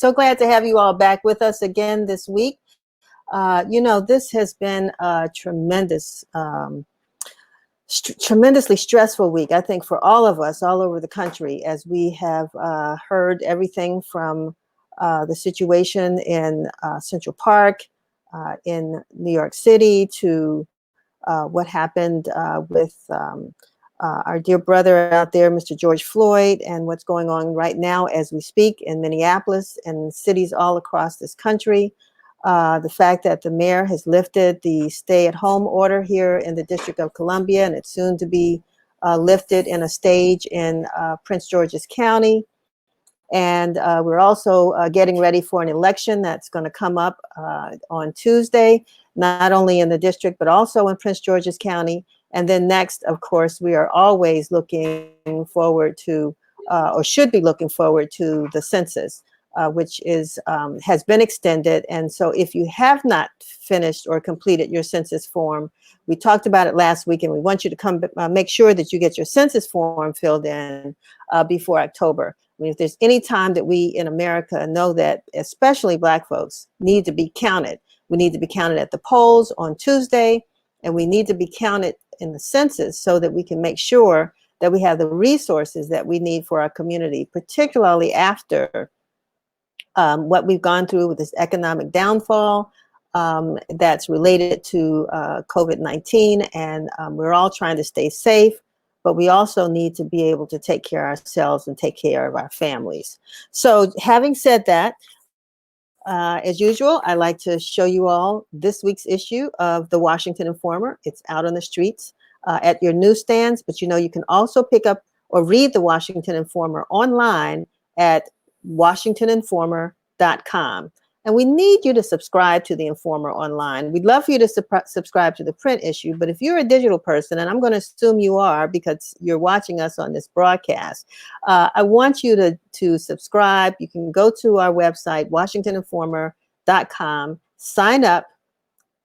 So glad to have you all back with us again this week. This has been a tremendously stressful week, I think, for all of us all over the country, as we have heard everything from the situation in Central Park, in New York City, to what happened with our dear brother out there, Mr. George Floyd, and what's going on right now as we speak in Minneapolis and cities all across this country. The fact that the mayor has lifted the stay-at-home order here in the District of Columbia, and it's soon to be lifted in a stage in Prince George's County. And we're also getting ready for an election that's going to come up on Tuesday, not only in the district, but also in Prince George's County. And then next, of course, we are always looking forward to, or should be looking forward to, the census, which has been extended. And so if you have not finished or completed your census form, we talked about it last week, and we want you to come make sure that you get your census form filled in before October. I mean, if there's any time that we in America know that especially Black folks need to be counted, we need to be counted at the polls on Tuesday, and we need to be counted in the census so that we can make sure that we have the resources that we need for our community, particularly after what we've gone through with this economic downfall that's related to COVID-19. And we're all trying to stay safe, but we also need to be able to take care of ourselves and take care of our families. So having said that, as usual, I like to show you all this week's issue of the Washington Informer. It's out on the streets at your newsstands, but you can also pick up or read the Washington Informer online at WashingtonInformer.com. And we need you to subscribe to the Informer online. We'd love for you to subscribe to the print issue, but if you're a digital person, and I'm going to assume you are because you're watching us on this broadcast, I want you to subscribe. You can go to our website, WashingtonInformer.com, sign up.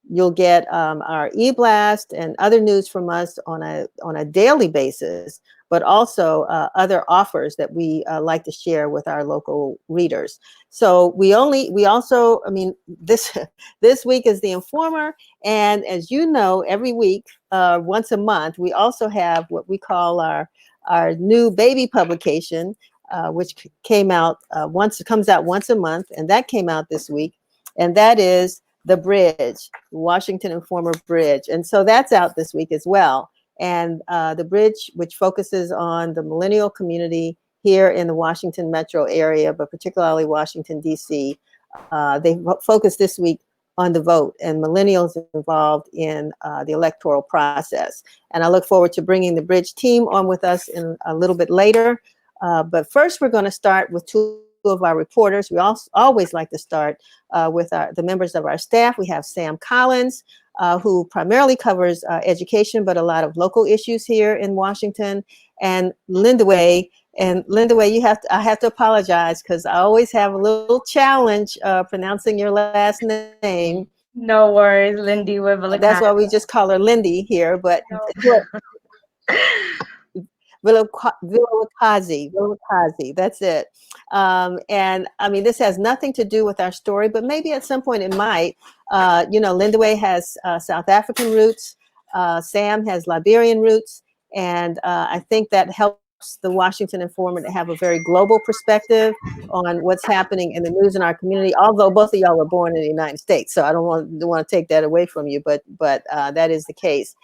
You'll get our e-blast and other news from us on a daily basis, but also other offers that we like to share with our local readers. So this week is the Informer, and as you know, every week, once a month, we also have what we call our new baby publication, which comes out once a month, and that came out this week, and that is The Bridge, Washington Informer Bridge. And so that's out this week as well. And The Bridge, which focuses on the millennial community here in the Washington metro area, but particularly Washington, D.C. They focus this week on the vote and millennials involved in the electoral process. And I look forward to bringing the Bridge team on with us in a little bit later. But first, we're going to start with two of our reporters. We always like to start with the members of our staff. We have Sam Collins, who primarily covers education, but a lot of local issues here in Washington, and Linda Way. And Linda Way, I have to apologize because I always have a little challenge pronouncing your last name. No worries, Lindy Wivelakazi. That's why we just call her Lindy here, but Vilakazi, that's it. And I mean, this has nothing to do with our story, but maybe at some point it might. Linda Way has South African roots. Sam has Liberian roots. And I think that helps the Washington Informer to have a very global perspective on what's happening in the news in our community, although both of y'all were born in the United States. So I don't want to take that away from you, but that is the case.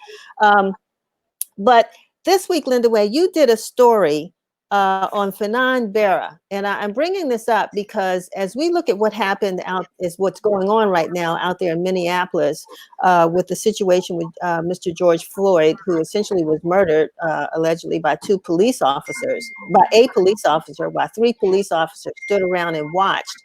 But this week, Linda Way, you did a story on Fanon Bera, and I'm bringing this up because as we look at what happened what's going on right now out there in Minneapolis with the situation with Mr. George Floyd, who essentially was murdered allegedly by a police officer, while three police officers stood around and watched.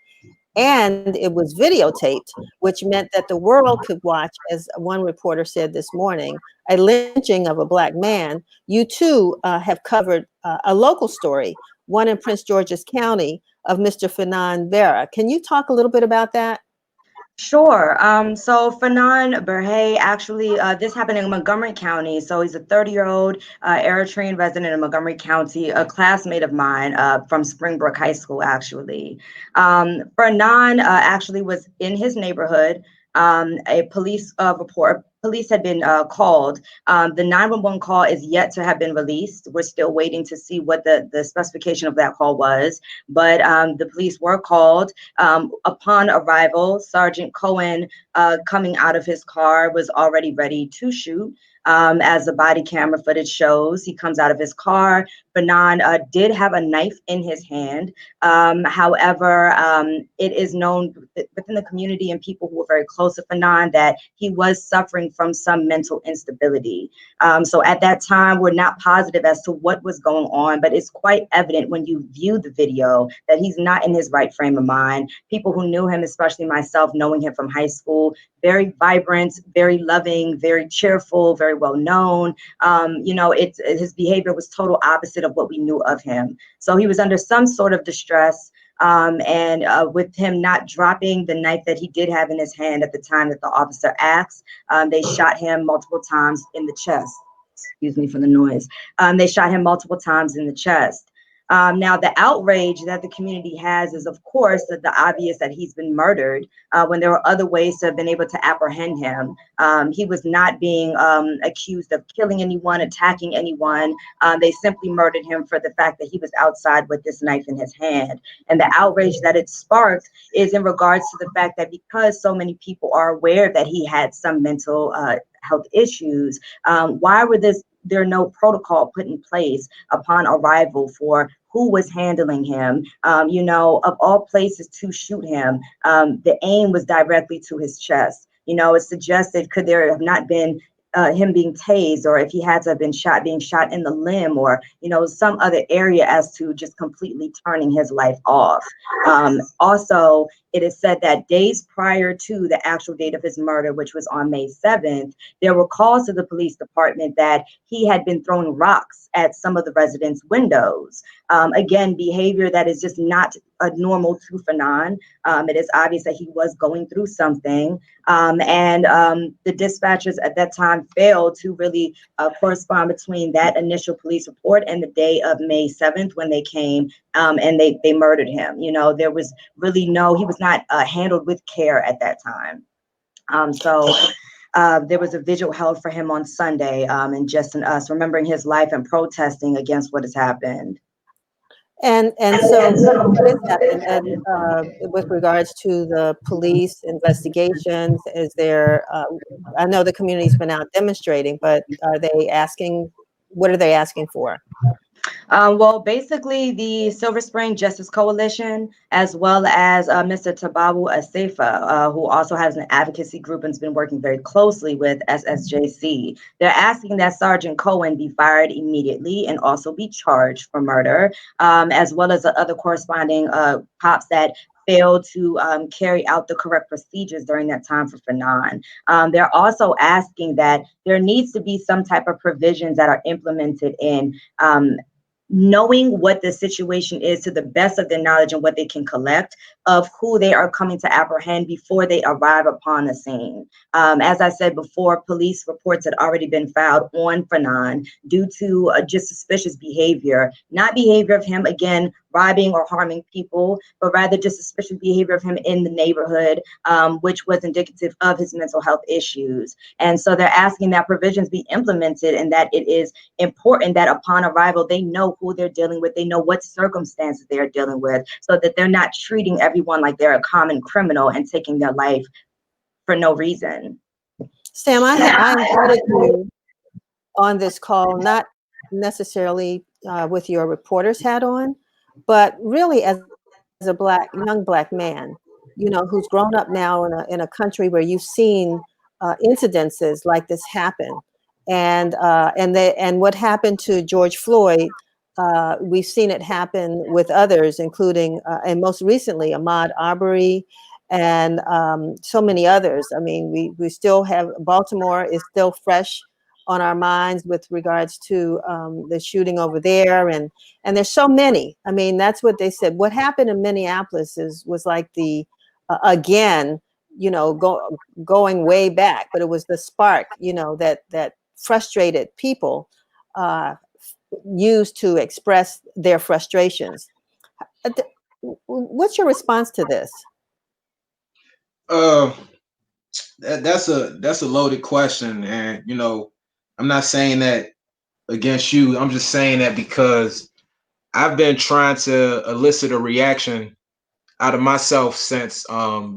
And it was videotaped, which meant that the world could watch, as one reporter said this morning, a lynching of a Black man. You too have covered a local story, one in Prince George's County, of Mr. Fanon Bera. Can you talk a little bit about that? Sure. So Fanon Berhe, actually, this happened in Montgomery County. So he's a 30-year-old Eritrean resident in Montgomery County, a classmate of mine from Springbrook High School, actually. Fanon actually was in his neighborhood. A police report, police had been called. The 911 call is yet to have been released. We're still waiting to see what the specification of that call was. But the police were called. Upon arrival, Sergeant Cohen, coming out of his car, was already ready to shoot. As the body camera footage shows, he comes out of his car. Fanon did have a knife in his hand. However, it is known within the community and people who are very close to Fanon that he was suffering from some mental instability. So at that time, we're not positive as to what was going on, but it's quite evident when you view the video that he's not in his right frame of mind. People who knew him, especially myself, knowing him from high school, very vibrant, very loving, very cheerful, very well known. His behavior was total opposite of what we knew of him. So he was under some sort of distress. And with him not dropping the knife that he did have in his hand at the time that the officer asked, they shot him multiple times in the chest. Excuse me for the noise. They shot him multiple times in the chest. Now, the outrage that the community has is, of course, the obvious that he's been murdered when there were other ways to have been able to apprehend him. He was not being accused of killing anyone, attacking anyone. They simply murdered him for the fact that he was outside with this knife in his hand. And the outrage that it sparked is in regards to the fact that because so many people are aware that he had some mental health issues, why were there no protocol put in place upon arrival for who was handling him? Of all places to shoot him, the aim was directly to his chest. It suggested, could there have not been him being tased, or if he had to have been being shot in the limb, or some other area, as to just completely turning his life off. Also, it is said that days prior to the actual date of his murder, which was on May 7th, there were calls to the police department that he had been throwing rocks at some of the residents' windows. Again, behavior that is just not normal to Fanon. It is obvious that he was going through something. And the dispatchers at that time failed to really correspond between that initial police report and the day of May 7th when they came and they murdered him. There was really he was not handled with care at that time. There was a vigil held for him on Sunday, and just in us remembering his life and protesting against what has happened. And so what has happened? And with regards to the police investigations, is there? I know the community's been out demonstrating, but are they asking? What are they asking for? Well, basically, the Silver Spring Justice Coalition, as well as Mr. Tabawu Asefa, who also has an advocacy group and has been working very closely with SSJC. They're asking that Sergeant Cohen be fired immediately and also be charged for murder, as well as the other corresponding cops that failed to carry out the correct procedures during that time for Fanon. They're also asking that there needs to be some type of provisions that are implemented in knowing what the situation is to the best of their knowledge and what they can collect of who they are coming to apprehend before they arrive upon the scene. As I said before, police reports had already been filed on Fanon due to just suspicious behavior, not behavior of him, again, robbing or harming people, but rather just suspicious behavior of him in the neighborhood, which was indicative of his mental health issues. And so they're asking that provisions be implemented and that it is important that upon arrival, they know who they're dealing with, they know what circumstances they're dealing with, so that they're not treating everyone like they're a common criminal and taking their life for no reason. Sam, I invited you on this call, not necessarily with your reporter's hat on, but really as a young black man, who's grown up now in a country where you've seen incidences like this happen, and what happened to George Floyd, we've seen it happen with others, including and most recently Ahmaud Arbery, and so many others. I mean, we still have Baltimore is still fresh on our minds with regards to the shooting over there, and there's so many. I mean, that's what they said. What happened in Minneapolis was like the again going way back, but it was the spark, that frustrated people used to express their frustrations. What's your response to this? Uh, that's a loaded question, and I'm not saying that against you. I'm just saying that because I've been trying to elicit a reaction out of myself since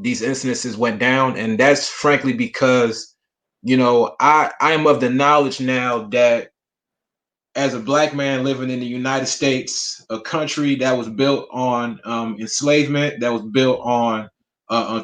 these incidences went down, and that's frankly because I am of the knowledge now that as a black man living in the United States, a country that was built on enslavement, that was built on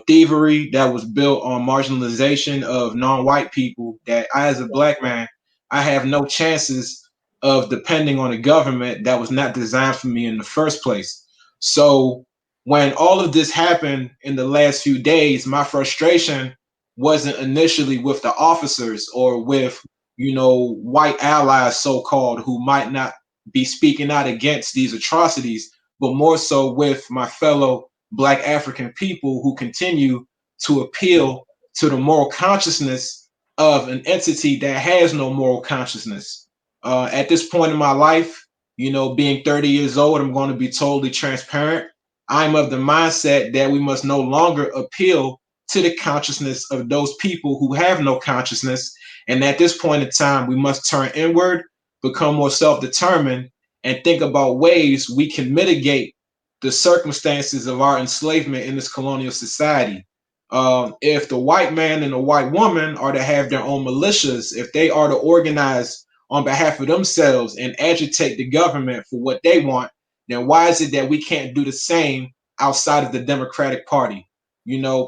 thievery, that was built on marginalization of non-white people, that I, as a black man, I have no chances of depending on a government that was not designed for me in the first place. So when all of this happened in the last few days, my frustration wasn't initially with the officers or with white allies, so called, who might not be speaking out against these atrocities, but more so with my fellow Black African people who continue to appeal to the moral consciousness of an entity that has no moral consciousness. At this point in my life, being 30 years old, I'm going to be totally transparent. I'm of the mindset that we must no longer appeal to the consciousness of those people who have no consciousness, and at this point in time, we must turn inward, become more self determined, and think about ways we can mitigate the circumstances of our enslavement in this colonial society. If the white man and the white woman are to have their own militias, if they are to organize on behalf of themselves and agitate the government for what they want, then why is it that we can't do the same outside of the Democratic Party?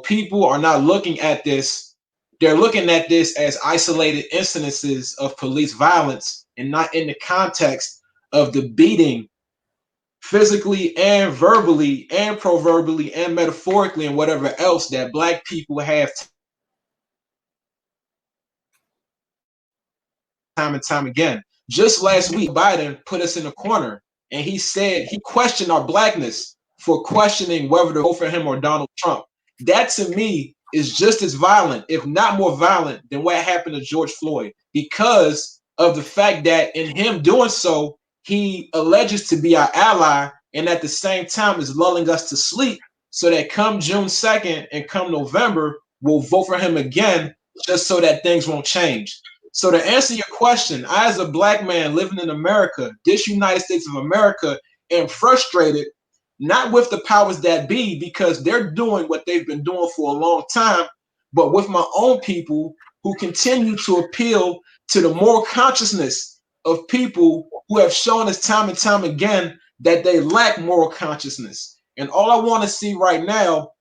People are not looking at this, they're looking at this as isolated incidences of police violence and not in the context of the beating physically and verbally and proverbially and metaphorically and whatever else that black people have time and time again. Just last week, Biden put us in a corner and he said he questioned our blackness for questioning whether to vote for him or Donald Trump. That to me is just as violent, if not more violent, than what happened to George Floyd, because of the fact that in him doing so, he alleges to be our ally and at the same time is lulling us to sleep so that come June 2nd and come November, we'll vote for him again just so that things won't change. So to answer your question, I, as a black man living in America, this United States of America, am frustrated not with the powers that be because they're doing what they've been doing for a long time, but with my own people who continue to appeal to the moral consciousness of people who have shown us time and time again that they lack moral consciousness. And all I want to see right now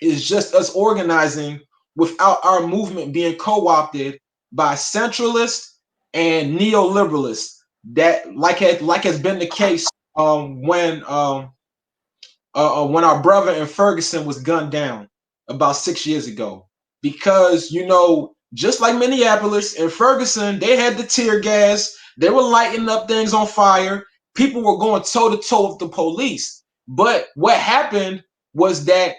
is just us organizing without our movement being co-opted by centralists and neoliberalists that like has been the case when our brother in Ferguson was gunned down about 6 years ago. Because, just like Minneapolis and Ferguson, they had the tear gas, they were lighting up things on fire, people were going toe to toe with the police. But what happened was that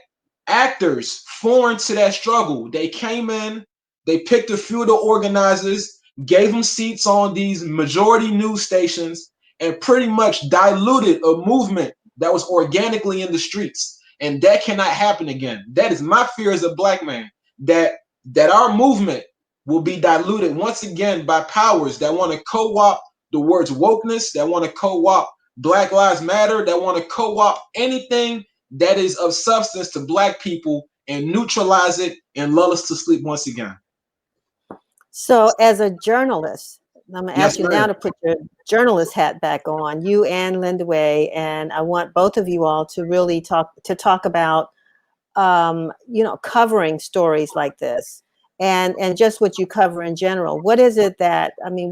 actors foreign to that struggle, they came in, they picked a few of the organizers, gave them seats on these majority news stations, and pretty much diluted a movement that was organically in the streets. And that cannot happen again. That is my fear as a black man, that our movement will be diluted once again by powers that want to co-opt the words wokeness, that want to co-opt Black Lives Matter, that want to co-opt anything that is of substance to black people and neutralize it and lull us to sleep once again. So, as a journalist, I'm going to Yes, ask you now ma'am. to put your journalist hat back on, you and Linda Way, and I want both of you all to really talk about, covering stories like this, and just what you cover in general. What is it that, I mean,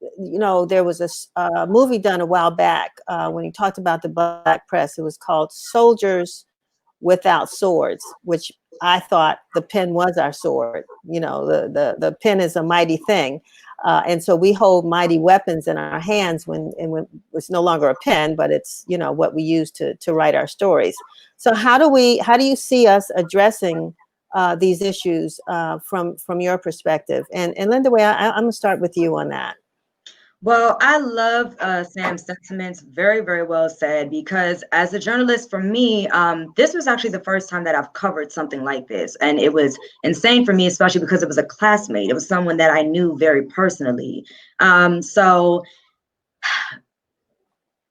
there was a movie done a while back when he talked about the black press. It was called Soldiers Without Swords, which I thought the pen was our sword. The pen is a mighty thing. And so we hold mighty weapons in our hands when it's no longer a pen, but it's, what we use to write our stories. So how do you see us addressing these issues from your perspective? And Linda, I'm going to start with you on that. Well, I love Sam's sentiments. Very, very well said. Because as a journalist, for me, this was actually the first time that I've covered something like this, and it was insane for me, especially because it was a classmate. It was someone that I knew very personally. So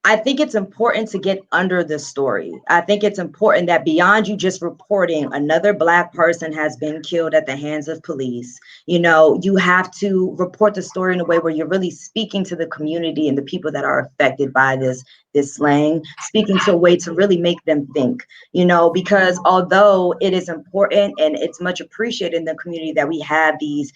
I think it's important to get under the story. I think it's important that beyond you just reporting another Black person has been killed at the hands of police, you have to report the story in a way where you're really speaking to the community and the people that are affected by this slang, speaking to a way to really make them think, because although it is important and it's much appreciated in the community that we have these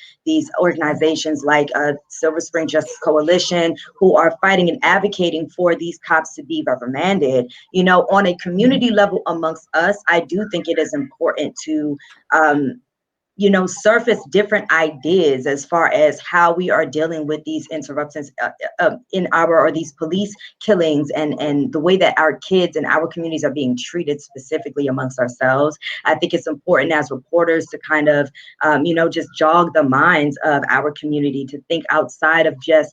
organizations like Silver Spring Justice Coalition, who are fighting and advocating for these cops to be reprimanded, on a community level amongst us, I do think it is important to surface different ideas as far as how we are dealing with these interruptions or these police killings, and the way that our kids and our communities are being treated specifically amongst ourselves. I think it's important as reporters to kind of, just jog the minds of our community to think outside of just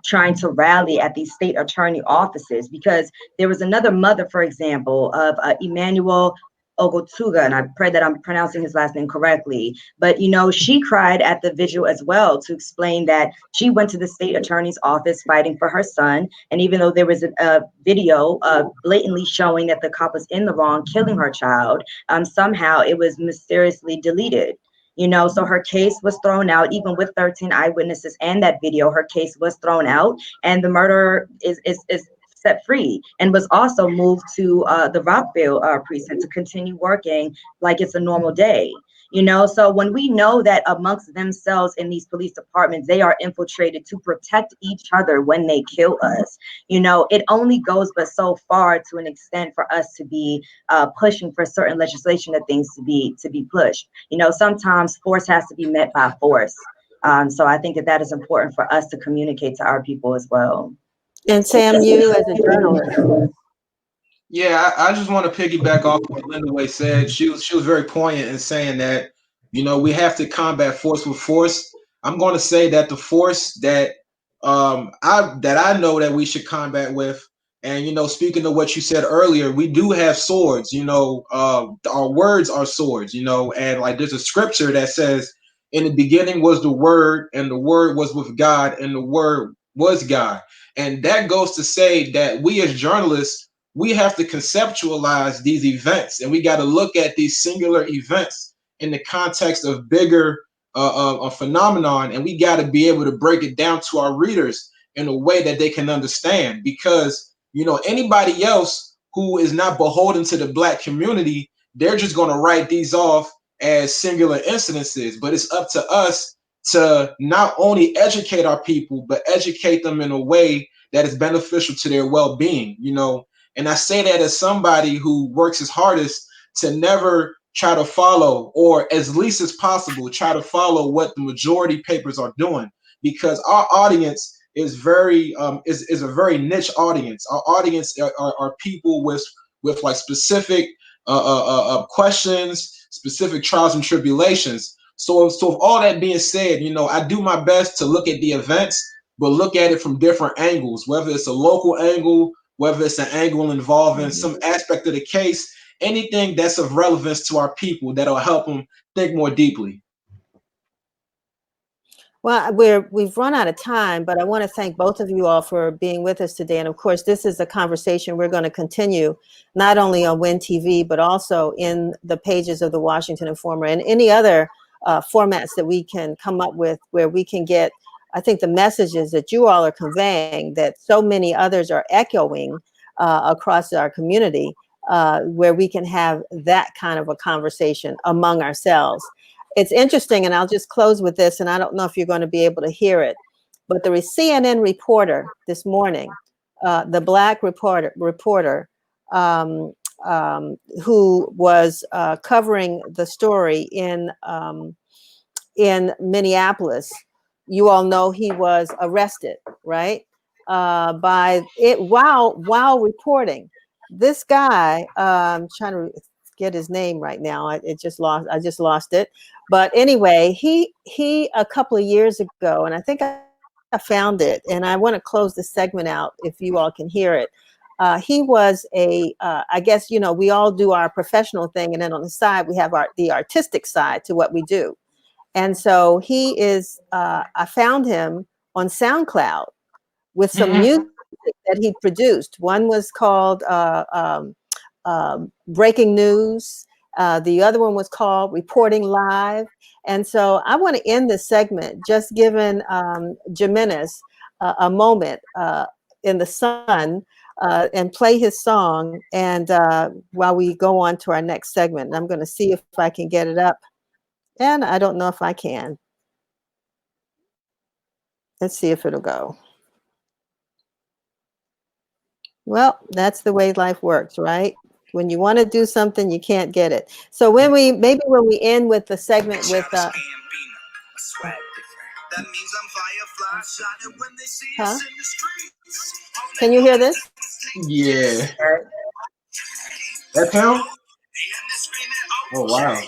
trying to rally at these state attorney offices, because there was another mother, for example, of Emmanuel Ogotuga, and I pray that I'm pronouncing his last name correctly, but she cried at the vigil as well to explain that she went to the state attorney's office fighting for her son, and even though there was a video blatantly showing that the cop was in the wrong killing her child, somehow it was mysteriously deleted. So her case was thrown out, even with 13 eyewitnesses and that video, her case was thrown out, and the murderer is set free, and was also moved to the Rockville precinct to continue working like it's a normal day. So when we know that amongst themselves in these police departments, they are infiltrated to protect each other when they kill us, it only goes but so far to an extent for us to be pushing for certain legislation of things to be pushed. Sometimes force has to be met by force. So I think that is important for us to communicate to our people as well. And Sam, you as a journalist. Yeah, I just want to piggyback off what Linda Way said. She was very poignant in saying that, we have to combat force with force. I'm going to say that the force that I know that we should combat with, and speaking of what you said earlier, we do have swords. Our words are swords. And like there's a scripture that says, "In the beginning was the Word, and the Word was with God, and the Word was God." And that goes to say that we as journalists, we have to conceptualize these events, and we got to look at these singular events in the context of bigger a phenomenon, and we got to be able to break it down to our readers in a way that they can understand, because anybody else who is not beholden to the Black community, they're just going to write these off as singular incidences. But it's up to us to not only educate our people, but educate them in a way that is beneficial to their well-being. And I say that as somebody who works his hardest to never try to follow, or as least as possible, try to follow what the majority papers are doing, because our audience is very is a very niche audience. Our audience are people with like specific questions, specific trials and tribulations. So with all that being said, I do my best to look at the events, but look at it from different angles, whether it's a local angle, whether it's an angle involving some aspect of the case, anything that's of relevance to our people that'll help them think more deeply. Well, we've run out of time, but I want to thank both of you all for being with us today. And of course, this is a conversation we're going to continue, not only on WIN TV, but also in the pages of the Washington Informer and any other formats that we can come up with, where we can get, I think, the messages that you all are conveying, that so many others are echoing across our community, where we can have that kind of a conversation among ourselves. It's interesting, and I'll just close with this, and I don't know if you're going to be able to hear it, but the CNN reporter this morning, the Black reporter who was covering the story in Minneapolis, you all know he was arrested, right? By it while reporting. This guy, trying to get his name right now. I just lost it. But anyway, he a couple of years ago, and I think I found it, and I want to close the segment out if you all can hear it. He was I guess, we all do our professional thing, and then on the side, we have the artistic side to what we do. And so he is, I found him on SoundCloud with some music that he produced. One was called Breaking News. The other one was called Reporting Live. And so I want to end this segment just giving Jimenez a moment in the sun and play his song. And while we go on to our next segment, I'm going to see if I can get it up. And I don't know if I can. Let's see if it'll go. Well, that's the way life works, right? When you want to do something, you can't get it. So when we end with the segment with huh? Can you hear this? Yeah. That sound? Oh wow.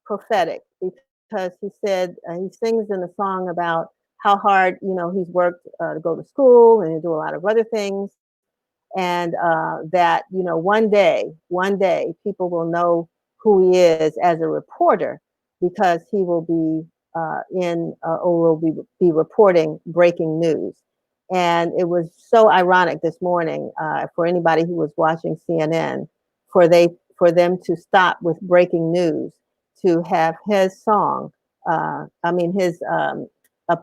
Prophetic, because he said he sings in a song about how hard he's worked to go to school and to do a lot of other things, and that one day people will know who he is as a reporter, because he will be or will be reporting breaking news. And it was so ironic this morning for anybody who was watching CNN for them to stop with breaking news to have his song, his a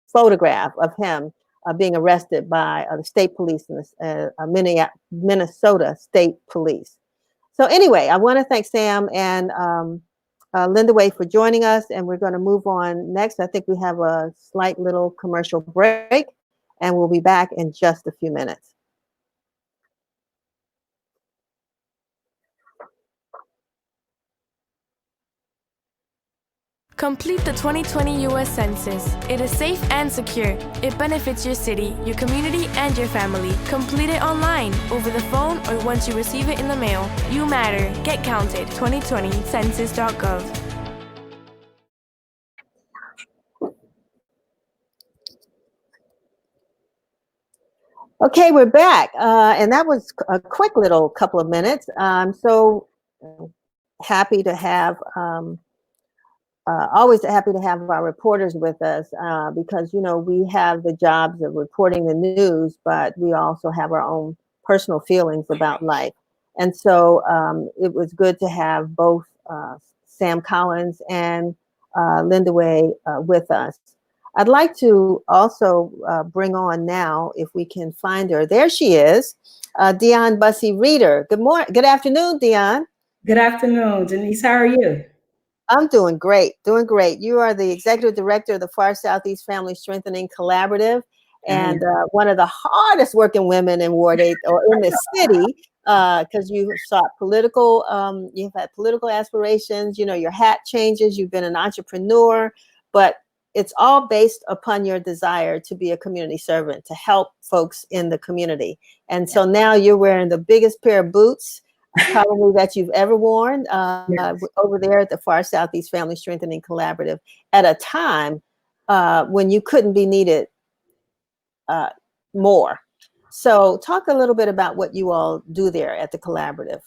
photograph of him being arrested by the state police in Minnesota State Police. So anyway, I want to thank Sam and Linda Way for joining us, and we're going to move on next. I think we have a slight little commercial break, and we'll be back in just a few minutes. Complete the 2020 U.S. Census. It is safe and secure. It benefits your city, your community, and your family. Complete it online, over the phone, or once you receive it in the mail. You matter. Get counted. 2020 Census.gov. Okay, we're back. And that was a quick little couple of minutes. I'm so happy to have always happy to have our reporters with us because, we have the jobs of reporting the news, but we also have our own personal feelings about life. And so it was good to have both Sam Collins and Linda Way with us. I'd like to also bring on now, if we can find her. There she is, Dion Bussey Reeder. Good afternoon, Dion. Good afternoon, Denise. How are you? I'm doing great, doing great. You are the executive director of the Far Southeast Family Strengthening Collaborative, and one of the hardest working women in Ward 8 or in the city, because you sought you've had political aspirations, your hat changes, you've been an entrepreneur, but it's all based upon your desire to be a community servant, to help folks in the community. And so now you're wearing the biggest pair of boots probably that you've ever worn over there at the Far Southeast Family Strengthening Collaborative at a time when you couldn't be needed more. So talk a little bit about what you all do there at the collaborative.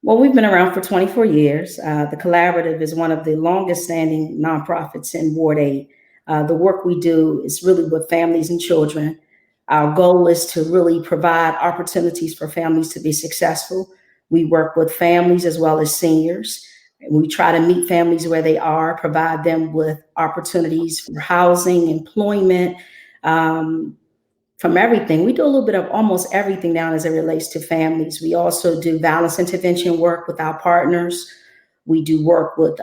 Well, we've been around for 24 years. The Collaborative is one of the longest standing nonprofits in Ward 8. The work we do is really with families and children. Our goal is to really provide opportunities for families to be successful. We work with families as well as seniors. We try to meet families where they are, provide them with opportunities for housing, employment, from everything. We do a little bit of almost everything now as it relates to families. We also do violence intervention work with our partners. We do work with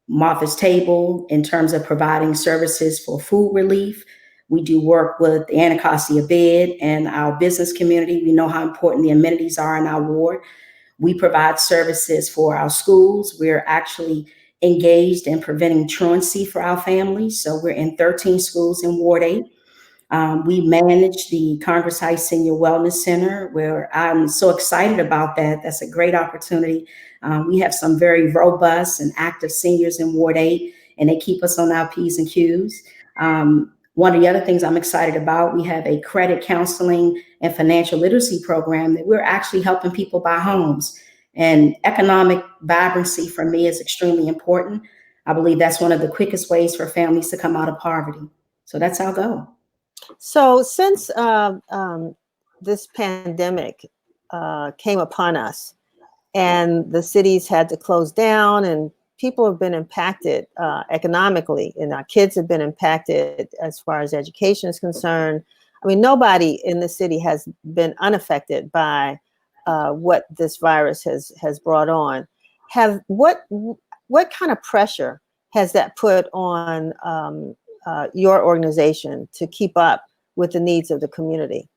Martha's Table in terms of providing services for food relief. We do work with the Anacostia Bed and our business community. We know how important the amenities are in our ward. We provide services for our schools. We're actually engaged in preventing truancy for our families. So we're in 13 schools in Ward 8. We manage the Congress Heights Senior Wellness Center, where I'm so excited about that. That's a great opportunity. We have some very robust and active seniors in Ward 8, and they keep us on our P's and Q's. One of the other things I'm excited about, we have a credit counseling and financial literacy program that we're actually helping people buy homes. And economic vibrancy for me is extremely important. I believe that's one of the quickest ways for families to come out of poverty. So that's our goal. So since this pandemic came upon us and the cities had to close down and people have been impacted economically, and our kids have been impacted as far as education is concerned. I mean, nobody in the city has been unaffected by what this virus has brought on. What kind of pressure has that put on your organization to keep up with the needs of the community?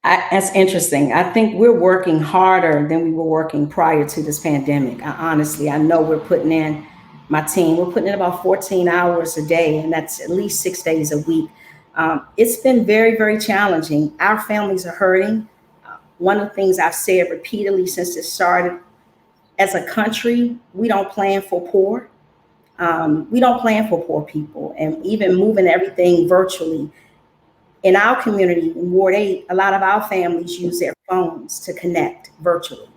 That's interesting. I think we're working harder than we were working prior to this pandemic. I know we're putting in, my team, we're putting in about 14 hours a day, and that's at least 6 days a week. It's been very, very challenging. Our families are hurting. One of the things I've said repeatedly since it started, as a country, we don't plan for poor. We don't plan for poor people, and even moving everything virtually. In our community, in Ward 8, a lot of our families use their phones to connect virtually.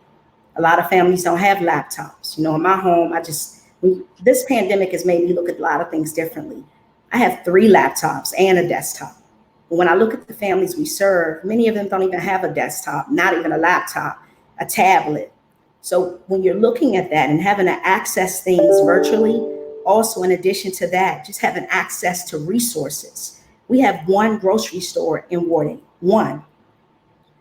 A lot of families don't have laptops. You know, in my home, this pandemic has made me look at a lot of things differently. I have 3 laptops and a desktop. But when I look at the families we serve, many of them don't even have a desktop, not even a laptop, a tablet. So when you're looking at that and having to access things virtually, also in addition to that, just having access to resources. We have 1 grocery store in Ward 8, 1.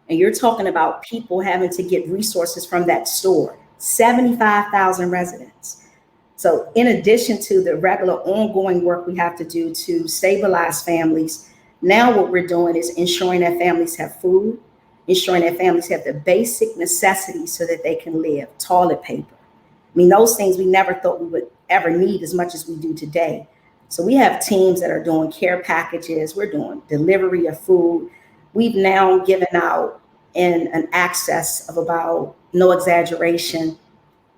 And you're talking about people having to get resources from that store, 75,000 residents. So in addition to the regular ongoing work we have to do to stabilize families, now what we're doing is ensuring that families have food, ensuring that families have the basic necessities so that they can live, toilet paper. I mean, those things we never thought we would ever need as much as we do today. So we have teams that are doing care packages. We're doing delivery of food. We've now given out in an access of about, no exaggeration,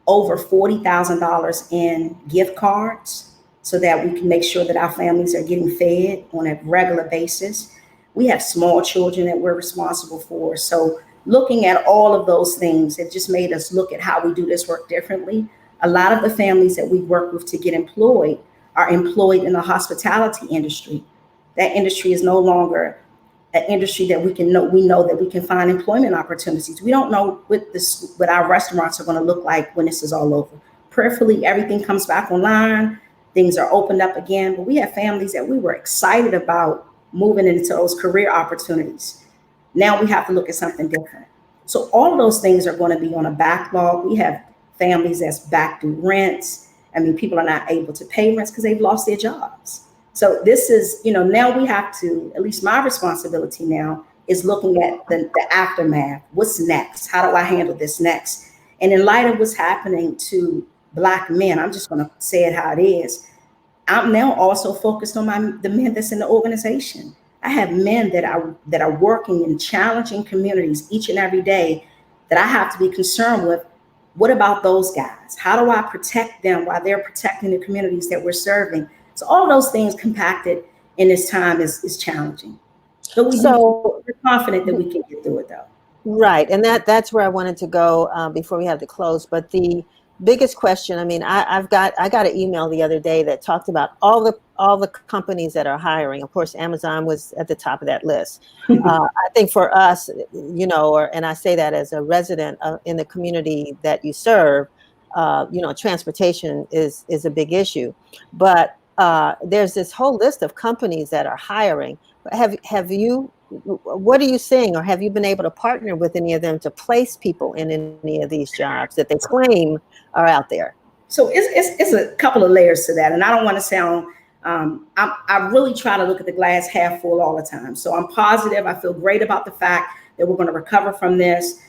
over $40,000 in gift cards so that we can make sure that our families are getting fed on a regular basis. We have small children that we're responsible for. So looking at all of those things, it just made us look at how we do this work differently. A lot of the families that we work with to get employed are employed in the hospitality industry. That industry is no longer an industry that we know that we can find employment opportunities. We don't know what our restaurants are going to look like when this is all over. Prayerfully, everything comes back online, things are opened up again, but we have families that we were excited about moving into those career opportunities. Now we have to look at something different. So all of those things are going to be on a backlog. We have families that's back due rents. I mean, people are not able to pay rents because they've lost their jobs. So this is, now we have to, at least my responsibility now is looking at the aftermath. What's next? How do I handle this next? And in light of what's happening to Black men, I'm just going to say it how it is. I'm now also focused on the men that's in the organization. I have men that are working in challenging communities each and every day that I have to be concerned with. What about those guys? How do I protect them while they're protecting the communities that we're serving? So all those things compacted in this time is challenging. But we're confident that we can get through it, though. Right, and that's where I wanted to go before we have to close. But the biggest question, I mean, I got an email the other day that talked about all the companies that are hiring. Of course, Amazon was at the top of that list. I think for us, you know, and I say that as a resident in the community that you serve, you know, transportation is a big issue. But there's this whole list of companies that are hiring. Have you? What are you seeing, or have you been able to partner with any of them to place people in any of these jobs that they claim are out there? So it's a couple of layers to that, and I don't want to sound. I really try to look at the glass half full all the time. So I'm positive. I feel great about the fact that we're going to recover from this.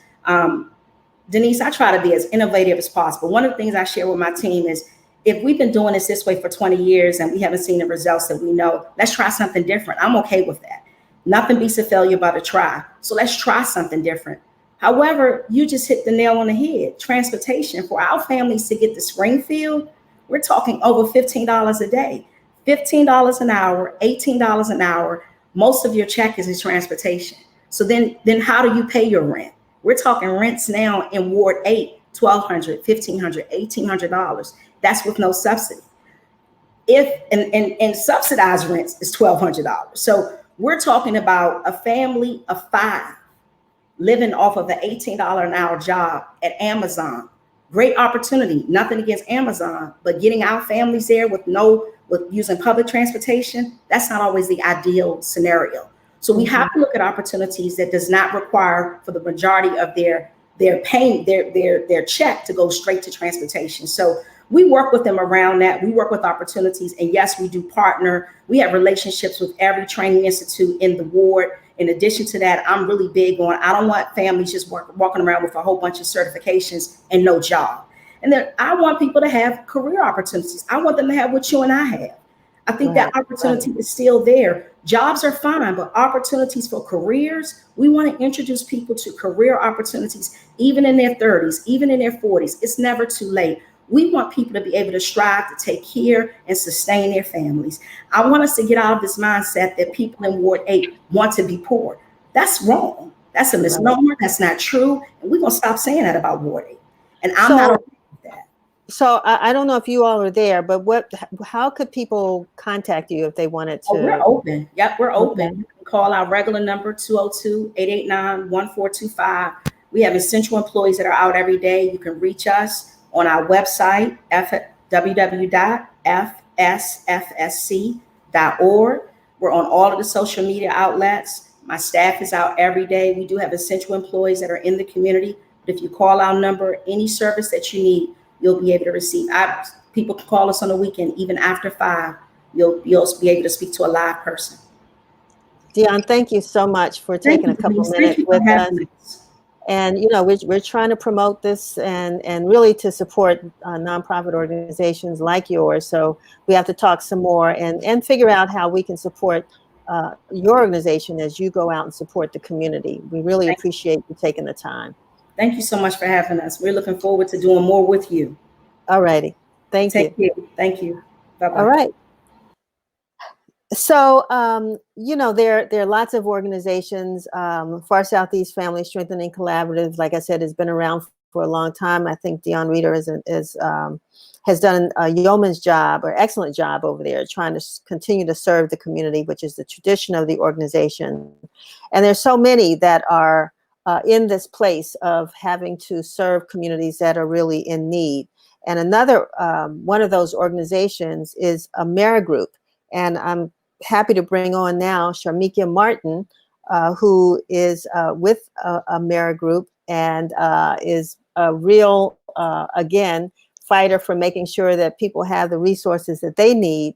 Denise, I try to be as innovative as possible. One of the things I share with my team is, if we've been doing this way for 20 years and we haven't seen the results that we know, let's try something different. I'm okay with that. Nothing beats a failure but a try. So let's try something different. However, you just hit the nail on the head. Transportation for our families to get to Springfield, we're talking over $15 a day, $15 an hour, $18 an hour. Most of your check is transportation. So then how do you pay your rent? We're talking rents now in Ward 8, $1,200, $1,500, $1,800. That's with no subsidy. And subsidized rents is $1,200. So we're talking about a family of 5 living off of the $18 an hour job at Amazon. Great opportunity. Nothing against Amazon, but getting our families there with using public transportation, that's not always the ideal scenario. So we have to look at opportunities that does not require for the majority of their check to go straight to transportation. So we work with them around that. We work with opportunities, and yes, we do partner. We have relationships with every training institute in the ward. In addition to that, I'm really big on, I don't want families just walking around with a whole bunch of certifications and no job. And then I want people to have career opportunities. I want them to have what you and I have. I think that opportunity is still there. Jobs are fine, but opportunities for careers, we want to introduce people to career opportunities, even in their 30s, even in their 40s. It's never too late. We want people to be able to strive to take care and sustain their families. I want us to get out of this mindset that people in Ward 8 want to be poor. That's wrong. That's a misnomer. That's not true. And we're going to stop saying that about Ward 8. And I'm not okay with that. So I don't know if you all are there, but how could people contact you if they wanted to? Oh, we're open. Yep, we're open. You can call our regular number, 202-889-1425. We have essential employees that are out every day. You can reach us on our website, www.fsfsc.org. We're on all of the social media outlets. My staff is out every day. We do have essential employees that are in the community. But if you call our number, any service that you need, you'll be able to receive. People can call us on the weekend, even after 5. You'll be able to speak to a live person. Dion, thank you so much for taking a couple minutes with us. And, you know, we're trying to promote this and really to support nonprofit organizations like yours. So we have to talk some more and figure out how we can support your organization as you go out and support the community. We really appreciate you taking the time. Thank you so much for having us. We're looking forward to doing more with you. All righty. Thank you. Thank you. Bye-bye. All right. So, you know, there are lots of organizations. Far Southeast Family Strengthening Collaborative, like I said, has been around for a long time. I think Dion Reeder has done a yeoman's job or excellent job over there, trying to continue to serve the community, which is the tradition of the organization. And there's so many that are in this place of having to serve communities that are really in need. And another one of those organizations is AmeriGroup. And I'm happy to bring on now Sharmika Martin, who is with AmeriGroup and is a real, again, fighter for making sure that people have the resources that they need,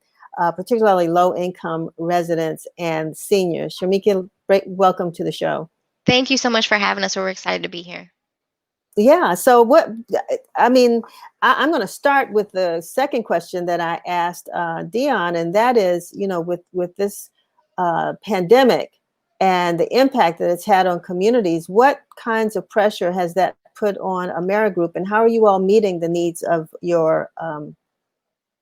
particularly low-income residents and seniors. Sharmika, welcome to the show. Thank you so much for having us. We're excited to be here. Yeah. So I'm going to start with the second question that I asked Dion, and that is, you know, with this pandemic and the impact that it's had on communities, what kinds of pressure has that put on AmeriGroup, and how are you all meeting the needs of your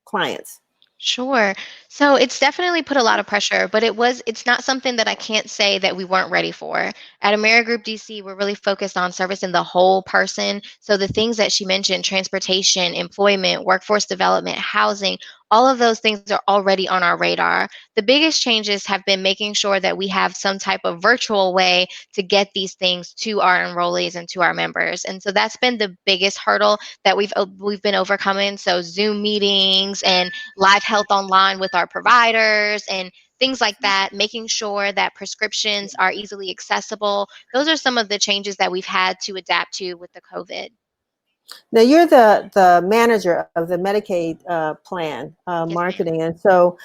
clients? Sure. So it's definitely put a lot of pressure, but it's not something that I can't say that we weren't ready for. At AmeriGroup DC, we're really focused on servicing the whole person. So the things that she mentioned, transportation, employment, workforce development, housing, all of those things are already on our radar. The biggest changes have been making sure that we have some type of virtual way to get these things to our enrollees and to our members. And so that's been the biggest hurdle that we've been overcoming. So Zoom meetings and live health online with our providers and things like that, making sure that prescriptions are easily accessible. Those are some of the changes that we've had to adapt to with the COVID. Now you're the manager of the Medicaid plan Yes, ma'am. marketing, and so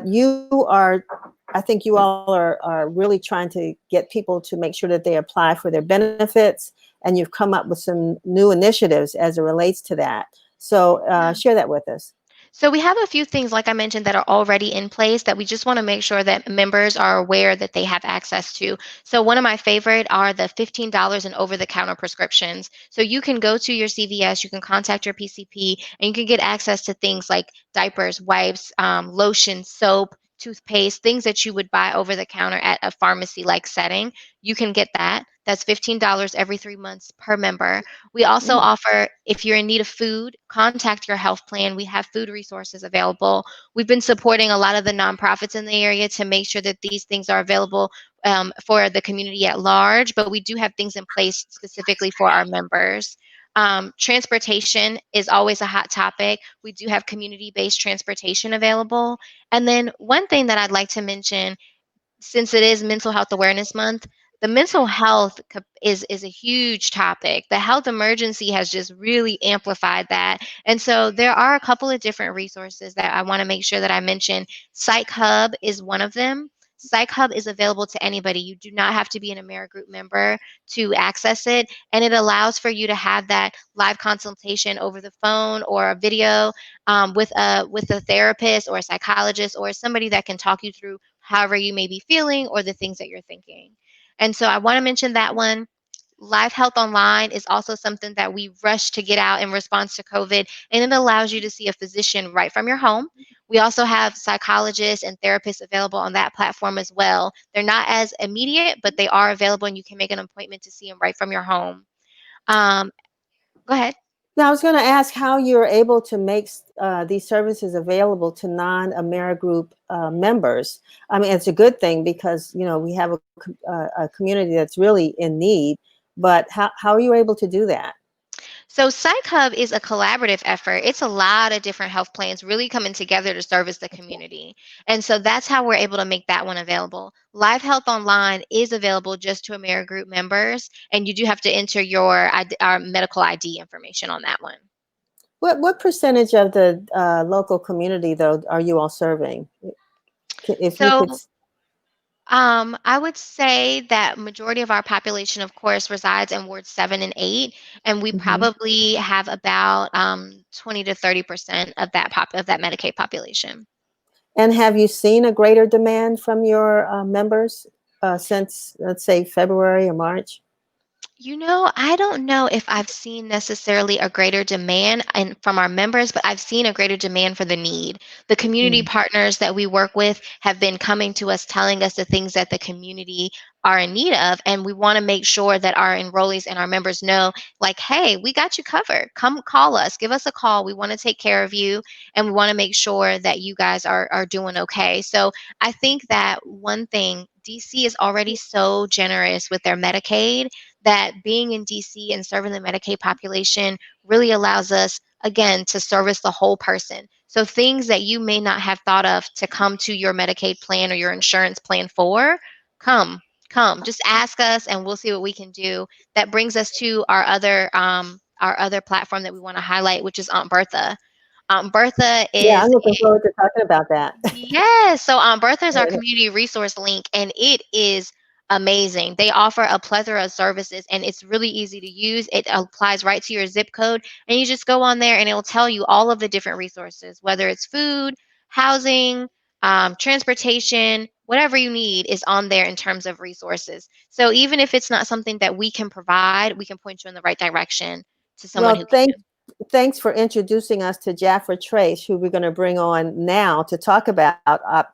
you are. I think you all are really trying to get people to make sure that they apply for their benefits, and you've come up with some new initiatives as it relates to that. So share that with us. So we have a few things, like I mentioned, that are already in place that we just want to make sure that members are aware that they have access to. So one of my favorite are the $15 and over-the-counter prescriptions. So you can go to your CVS, you can contact your PCP, and you can get access to things like diapers, wipes, lotion, soap, toothpaste, things that you would buy over the counter at a pharmacy-like setting. You can get that. That's $15 every 3 months per member. We also Mm. offer, if you're in need of food, contact your health plan. We have food resources available. We've been supporting a lot of the nonprofits in the area to make sure that these things are available for the community at large, but we do have things in place specifically for our members. Transportation is always a hot topic. We do have community based transportation available. And then one thing that I'd like to mention, since it is Mental Health Awareness Month, the mental health is a huge topic. The health emergency has just really amplified that. And so there are a couple of different resources that I want to make sure that I mention. Psych Hub is one of them. Psych Hub is available to anybody. You do not have to be an AmeriGroup member to access it, and it allows for you to have that live consultation over the phone or a video with a therapist or a psychologist or somebody that can talk you through however you may be feeling or the things that you're thinking. And so I want to mention that one. Live Health Online is also something that we rushed to get out in response to COVID, and it allows you to see a physician right from your home. We also have psychologists and therapists available on that platform as well. They're not as immediate, but they are available, and you can make an appointment to see them right from your home. Um, Go ahead. Now, I was going to ask how you're able to make these services available to non-AmeriGroup members. I mean, it's a good thing because, you know, we have a community that's really in need, but how are you able to do that? So Psych Hub is a collaborative effort. It's a lot of different health plans really coming together to service the community. And so that's how we're able to make that one available. Live Health Online is available just to AmeriGroup members, and you do have to enter your our medical ID information on that one. What percentage of the local community, though, are you all serving? If you So could. I would say that majority of our population, of course, resides in Ward 7 and 8, and we Mhm. probably have about 20 to 30% of that Medicaid population. And have you seen a greater demand from your members since, let's say, February or March? I don't know if I've seen necessarily a greater demand from our members, but I've seen a greater demand for the need. The community Mm. partners that we work with have been coming to us, telling us the things that the community are in need of. And we want to make sure that our enrollees and our members know, like, hey, we got you covered. Come call us, give us a call. We want to take care of you. And we want to make sure that you guys are doing okay. So I think that one thing, DC is already so generous with their Medicaid that being in DC and serving the Medicaid population really allows us, again, to service the whole person. So things that you may not have thought of to come to your Medicaid plan or your insurance plan for, come, come. Just ask us, and we'll see what we can do. That brings us to our other platform that we want to highlight, which is Aunt Bertha. Aunt Bertha Yeah, I'm is looking forward to talking about that. Yes. So Bertha is our community resource link, and it is amazing. They offer a plethora of services, and it's really easy to use. It applies right to your zip code, and you just go on there, and it will tell you all of the different resources, whether it's food, housing, transportation, whatever you need is on there in terms of resources. So even if it's not something that we can provide, we can point you in the right direction to someone who Well, thank can. thanks for introducing us to Jaffer Trace, who we're going to bring on now to talk about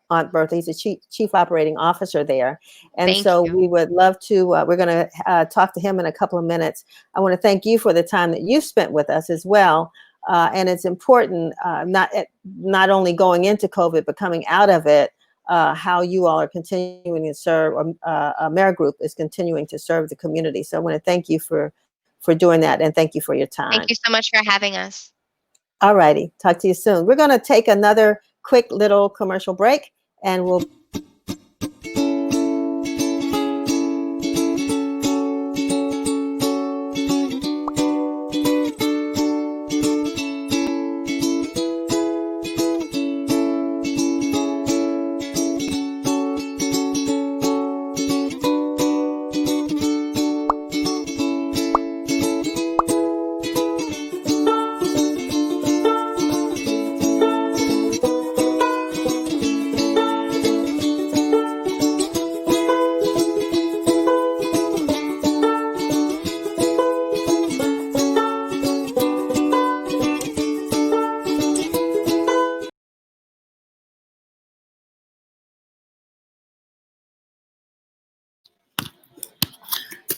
Aunt Bertha. He's a chief operating officer there. And Thank so you. we would love to, we're going to talk to him in a couple of minutes. I want to thank you for the time that you've spent with us as well. And it's important, not only going into COVID, but coming out of it, how you all are continuing to serve, or AmeriGroup is continuing to serve the community. So I want to thank you for doing that, and thank you for your time. Thank you so much for having us. All righty. Talk to you soon. We're going to take another quick little commercial break, and we'll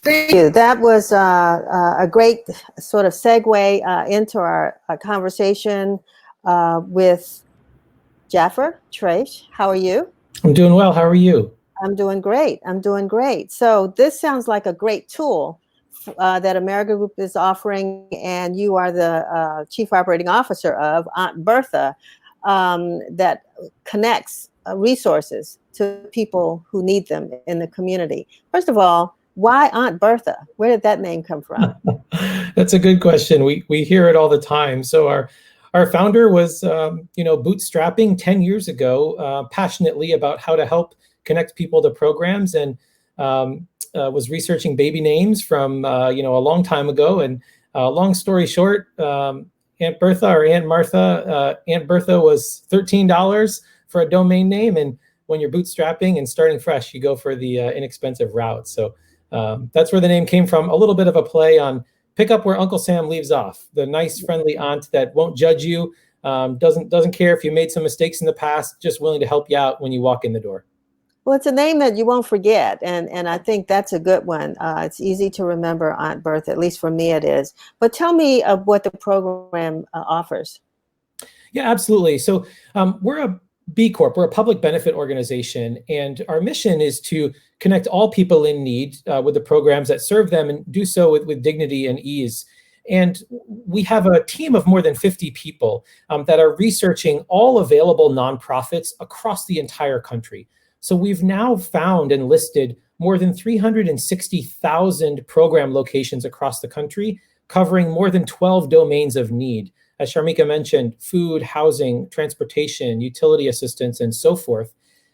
Thank you. That was a great sort of segue into our conversation with Jaffer Trace. How are you? I'm doing well. How are you? I'm doing great. I'm doing great. So this sounds like a great tool that AmeriGroup is offering, and you are the chief operating officer of Aunt Bertha, that connects resources to people who need them in the community. First of all, why Aunt Bertha? Where did that name come from? That's a good question. We hear it all the time. So our founder was bootstrapping 10 years ago, passionately about how to help connect people to programs, and was researching baby names from a long time ago. And long story short, Aunt Bertha or Aunt Martha, Aunt Bertha was $13 for a domain name, and when you're bootstrapping and starting fresh, you go for the inexpensive route. So that's where the name came from. A little bit of a play on pick up where Uncle Sam leaves off. The nice, friendly aunt that won't judge you, doesn't care if you made some mistakes in the past, just willing to help you out when you walk in the door. Well, it's a name that you won't forget, and I think that's a good one. It's easy to remember Aunt Bertha, at least for me it is. But tell me what the program offers. Yeah, absolutely. So we're a B Corp, we're a public benefit organization, and our mission is to connect all people in need with the programs that serve them, and do so with dignity and ease. And we have a team of more than 50 people that are researching all available nonprofits across the entire country. So we've now found and listed more than 360,000 program locations across the country, covering more than 12 domains of need. As Sharmika mentioned, food, housing, transportation, utility assistance, and so forth.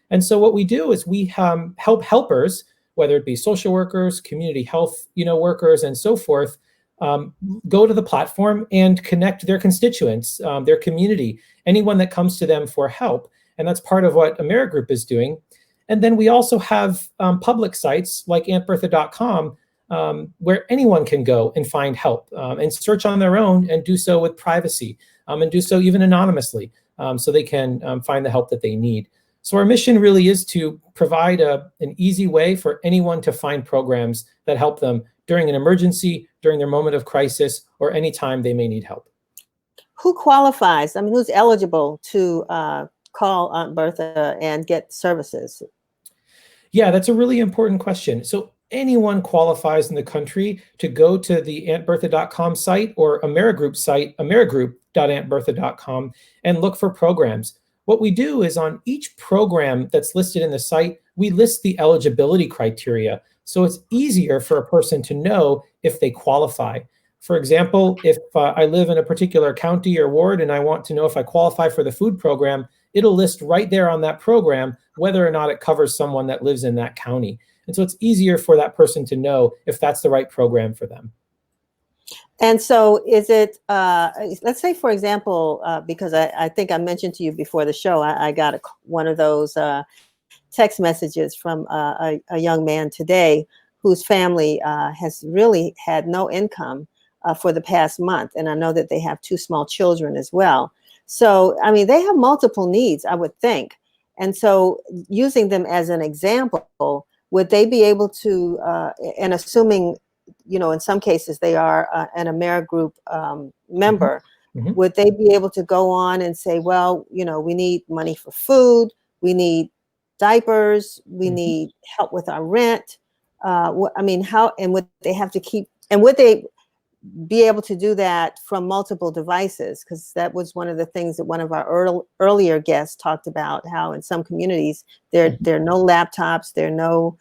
And so what we do is we help helpers, whether it be social workers, community health workers, and so forth, go to the platform and connect their constituents, their community, anyone that comes to them for help. And that's part of what AmeriGroup is doing. And then we also have public sites like AuntBertha.com, where anyone can go and find help and search on their own, and do so with privacy, and do so even anonymously, so they can find the help that they need. So our mission really is to provide an easy way for anyone to find programs that help them during an emergency, during their moment of crisis, or any time they may need help. Who qualifies? I mean, who's eligible to call Aunt Bertha and get services? Yeah, that's a really important question. So anyone qualifies in the country to go to the AuntBertha.com site or AmeriGroup site, amerigroup.auntbertha.com, and look for programs. What we do is on each program that's listed in the site, we list the eligibility criteria. So it's easier for a person to know if they qualify. For example, if I live in a particular county or ward and I want to know if I qualify for the food program, it'll list right there on that program whether or not it covers someone that lives in that county. And so it's easier for that person to know if that's the right program for them. And so is it, let's say, for example, because I think I mentioned to you before the show, I got one of those text messages from a young man today whose family has really had no income for the past month. And I know that they have 2 small children as well. So, I mean, they have multiple needs, I would think. And so using them as an example, would they be able to, and assuming, you know, in some cases they are an AmeriGroup member, Mm-hmm. would they be able to go on and say, well, you know, we need money for food, we need diapers, we need help with our rent? I mean, how, and would they have to keep, and would they be able to do that from multiple devices? Because that was one of the things that one of our earlier guests talked about, how in some communities there are no laptops, there are no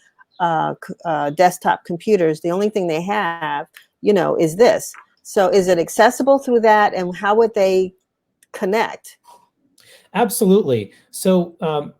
desktop computers. The only thing they have, you know, is this. So is it accessible through that, and how would they connect? Absolutely. So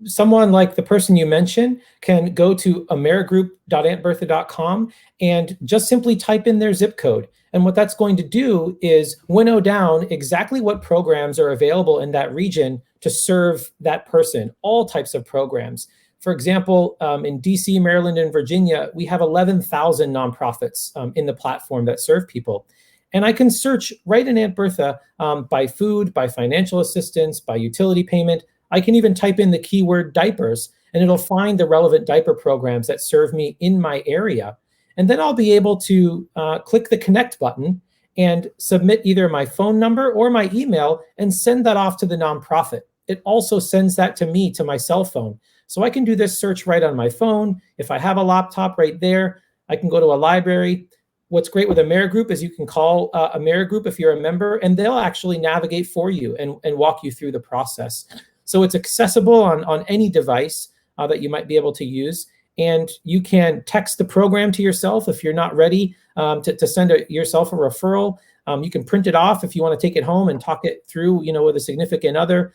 someone like the person you mentioned can go to amerigroup.auntbertha.com and just simply type in their zip code. And what that's going to do is winnow down exactly what programs are available in that region to serve that person, all types of programs. For example, in DC, Maryland, and Virginia, we have 11,000 nonprofits in the platform that serve people. And I can search right in Aunt Bertha by food, by financial assistance, by utility payment. I can even type in the keyword diapers, and it'll find the relevant diaper programs that serve me in my area. And then I'll be able to click the connect button and submit either my phone number or my email and send that off to the nonprofit. It also sends that to me, to my cell phone. So I can do this search right on my phone. If I have a laptop right there, I can go to a library. What's great with AmeriGroup is you can call AmeriGroup if you're a member, and they'll actually navigate for you and walk you through the process. So it's accessible on any device that you might be able to use. And you can text the program to yourself if you're not ready to send yourself a referral. You can print it off if you want to take it home and talk it through, you know, with a significant other.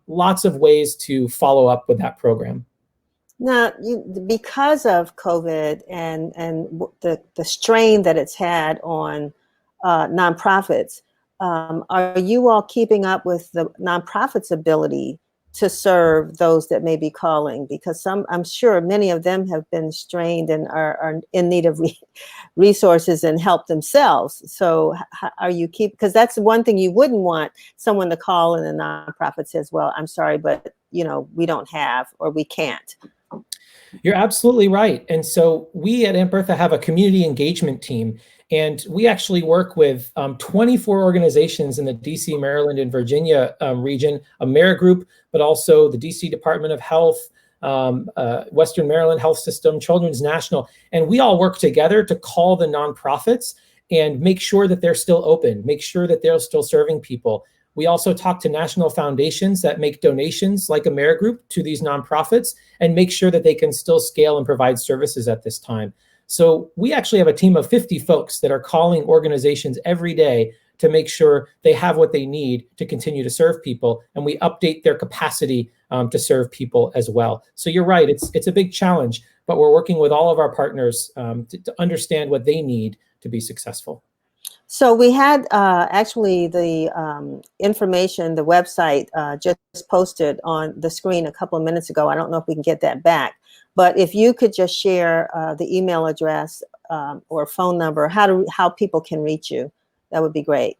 Lots of ways to follow up with that program. Now, because of COVID and the strain that it's had on nonprofits, are you all keeping up with the nonprofits' ability to serve those that may be calling? Because I'm sure many of them have been strained and are in need of resources and help themselves. So are you because that's one thing you wouldn't want someone to call and the nonprofit says, well, I'm sorry, but you know, we don't have, or we can't. You're absolutely right. And so we at Aunt Bertha have a community engagement team, and we actually work with 24 organizations in the DC, Maryland, and Virginia region, AmeriGroup, but also the DC Department of Health, Western Maryland Health System, Children's National, and we all work together to call the nonprofits and make sure that they're still open, make sure that they're still serving people. We also talk to national foundations that make donations like AmeriGroup to these nonprofits and make sure that they can still scale and provide services at this time. So we actually have a team of 50 folks that are calling organizations every day to make sure they have what they need to continue to serve people. And we update their capacity to serve people as well. So you're right, it's a big challenge, but we're working with all of our partners to understand what they need to be successful. So we had actually the information, the website just posted on the screen a couple of minutes ago. I don't know if we can get that back, but if you could just share the email address or phone number, how people can reach you, that would be great.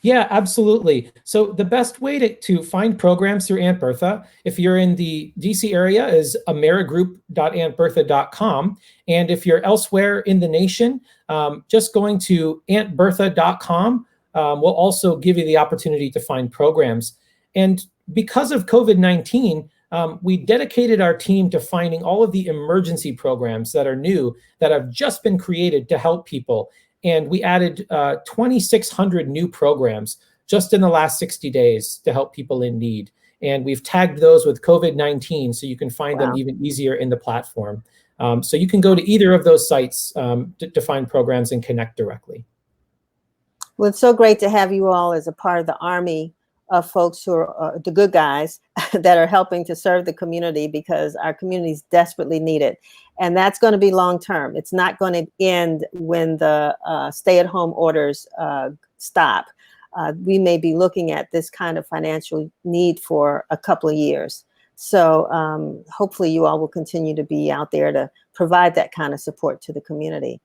Yeah, absolutely. So the best way to find programs through Aunt Bertha, if you're in the DC area, is amerigroup.auntbertha.com. And if you're elsewhere in the nation, just going to auntbertha.com will also give you the opportunity to find programs. And because of COVID-19, we dedicated our team to finding all of the emergency programs that are new, that have just been created to help people. And we added 2,600 new programs just in the last 60 days to help people in need. And we've tagged those with COVID-19 so you can find them even easier in the platform. So you can go to either of those sites to find programs and connect directly. Well, it's so great to have you all as a part of the army of folks who are the good guys that are helping to serve the community, because our communities desperately need it. And that's going to be long term. It's not going to end when the stay-at-home orders stop. We may be looking at this kind of financial need for a couple of years. So hopefully you all will continue to be out there to provide that kind of support to the community.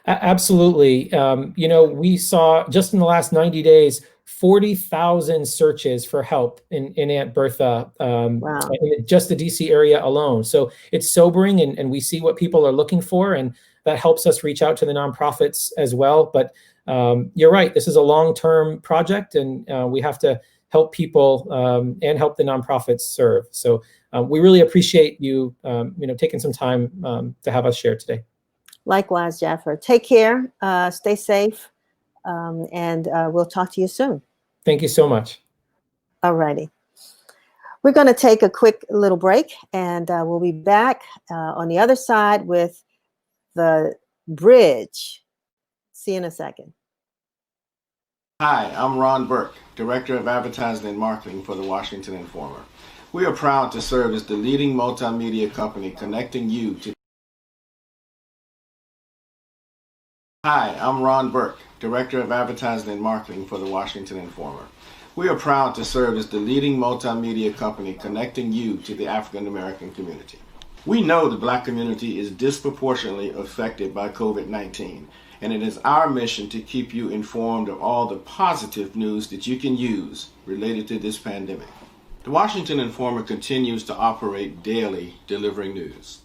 Absolutely. We saw just in the last 90 days, 40,000 searches for help in Aunt Bertha, Wow. in just the DC area alone. So it's sobering, and we see what people are looking for, and that helps us reach out to the nonprofits as well. But you're right, this is a long-term project, and we have to help people and help the nonprofits serve. So we really appreciate you, taking some time to have us share today. Likewise, Jaffer. Take care, stay safe, and we'll talk to you soon. Thank you so much. All righty. We're going to take a quick little break, and we'll be back on the other side with the bridge. See you in a second. Hi, I'm Ron Burke, Director of Advertising and Marketing for the Washington Informer. We are proud to serve as the leading multimedia company connecting you to... Hi, I'm Ron Burke, Director of Advertising and Marketing for the Washington Informer. We are proud to serve as the leading multimedia company connecting you to the African American community. We know the Black community is disproportionately affected by COVID-19, and it is our mission to keep you informed of all the positive news that you can use related to this pandemic. The Washington Informer continues to operate daily, delivering news.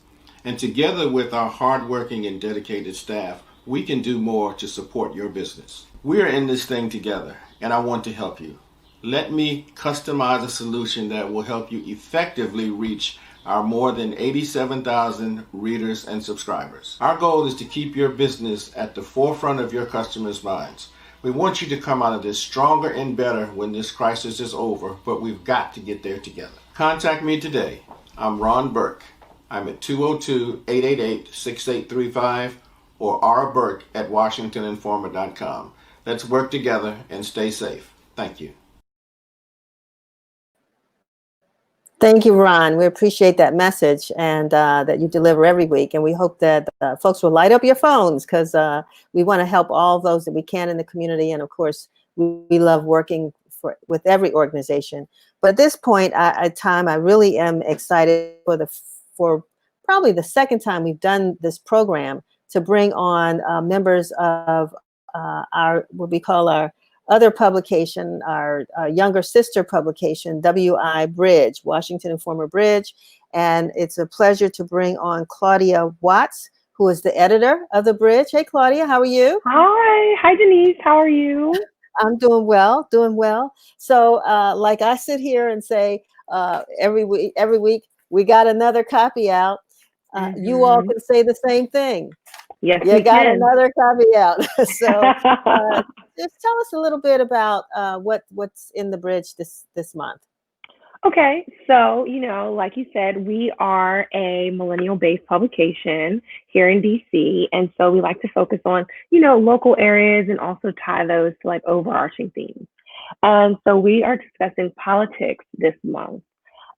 And together with our hardworking and dedicated staff, we can do more to support your business. We are in this thing together, and I want to help you. Let me customize a solution that will help you effectively reach our more than 87,000 readers and subscribers. Our goal is to keep your business at the forefront of your customers' minds. We want you to come out of this stronger and better when this crisis is over, but we've got to get there together. Contact me today. I'm Ron Burke. I'm at 202-888-6835 or rburke@washingtoninformer.com. Let's work together and stay safe. Thank you. Thank you, Ron. We appreciate that message and that you deliver every week. And we hope that folks will light up your phones, because we want to help all those that we can in the community. And of course, we love working with every organization. But at this point at time, I really am excited for probably the second time we've done this program to bring on members of what we call our other publication, our younger sister publication, WI Bridge, Washington Informer Bridge. And it's a pleasure to bring on Claudia Watts, who is the editor of the Bridge. Hey, Claudia, how are you? Hi, Denise. How are you? I'm doing well, doing well. So like I sit here and say every week, we got another copy out. You all can say the same thing. Yes, you we got can. another copy out. So just tell us a little bit about what's in the Bridge this month. Okay, so, like you said, we are a millennial-based publication here in DC, and so we like to focus on, local areas and also tie those to like overarching themes. And so we are discussing politics this month.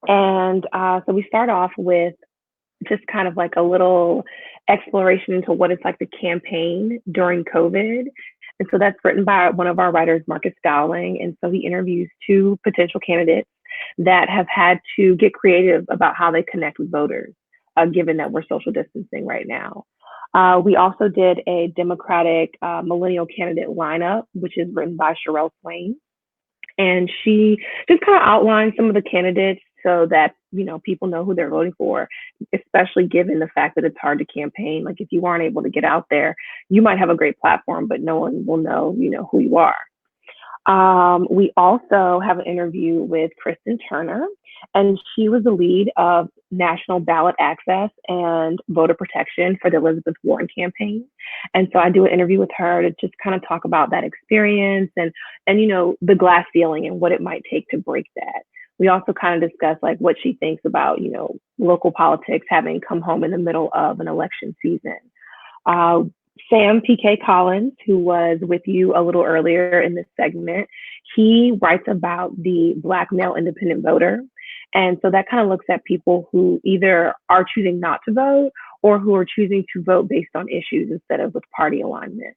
And so we start off with just kind of like a little exploration into what it's like to campaign during COVID. And so that's written by one of our writers, Marcus Dowling. And so he interviews two potential candidates that have had to get creative about how they connect with voters, given that we're social distancing right now. We also did a Democratic millennial candidate lineup, which is written by Sherelle Swain. And she just kind of outlined some of the candidates so that, people know who they're voting for, especially given the fact that it's hard to campaign. Like if you aren't able to get out there, you might have a great platform, but no one will know, who you are. We also have an interview with Kristen Turner, and she was the lead of national ballot access and voter protection for the Elizabeth Warren campaign. And so I do an interview with her to just kind of talk about that experience and the glass ceiling and what it might take to break that. We also kind of discuss like what she thinks about, local politics having come home in the middle of an election season. Sam P.K. Collins, who was with you a little earlier in this segment, he writes about the Black male independent voter. And so that kind of looks at people who either are choosing not to vote or who are choosing to vote based on issues instead of with party alignment.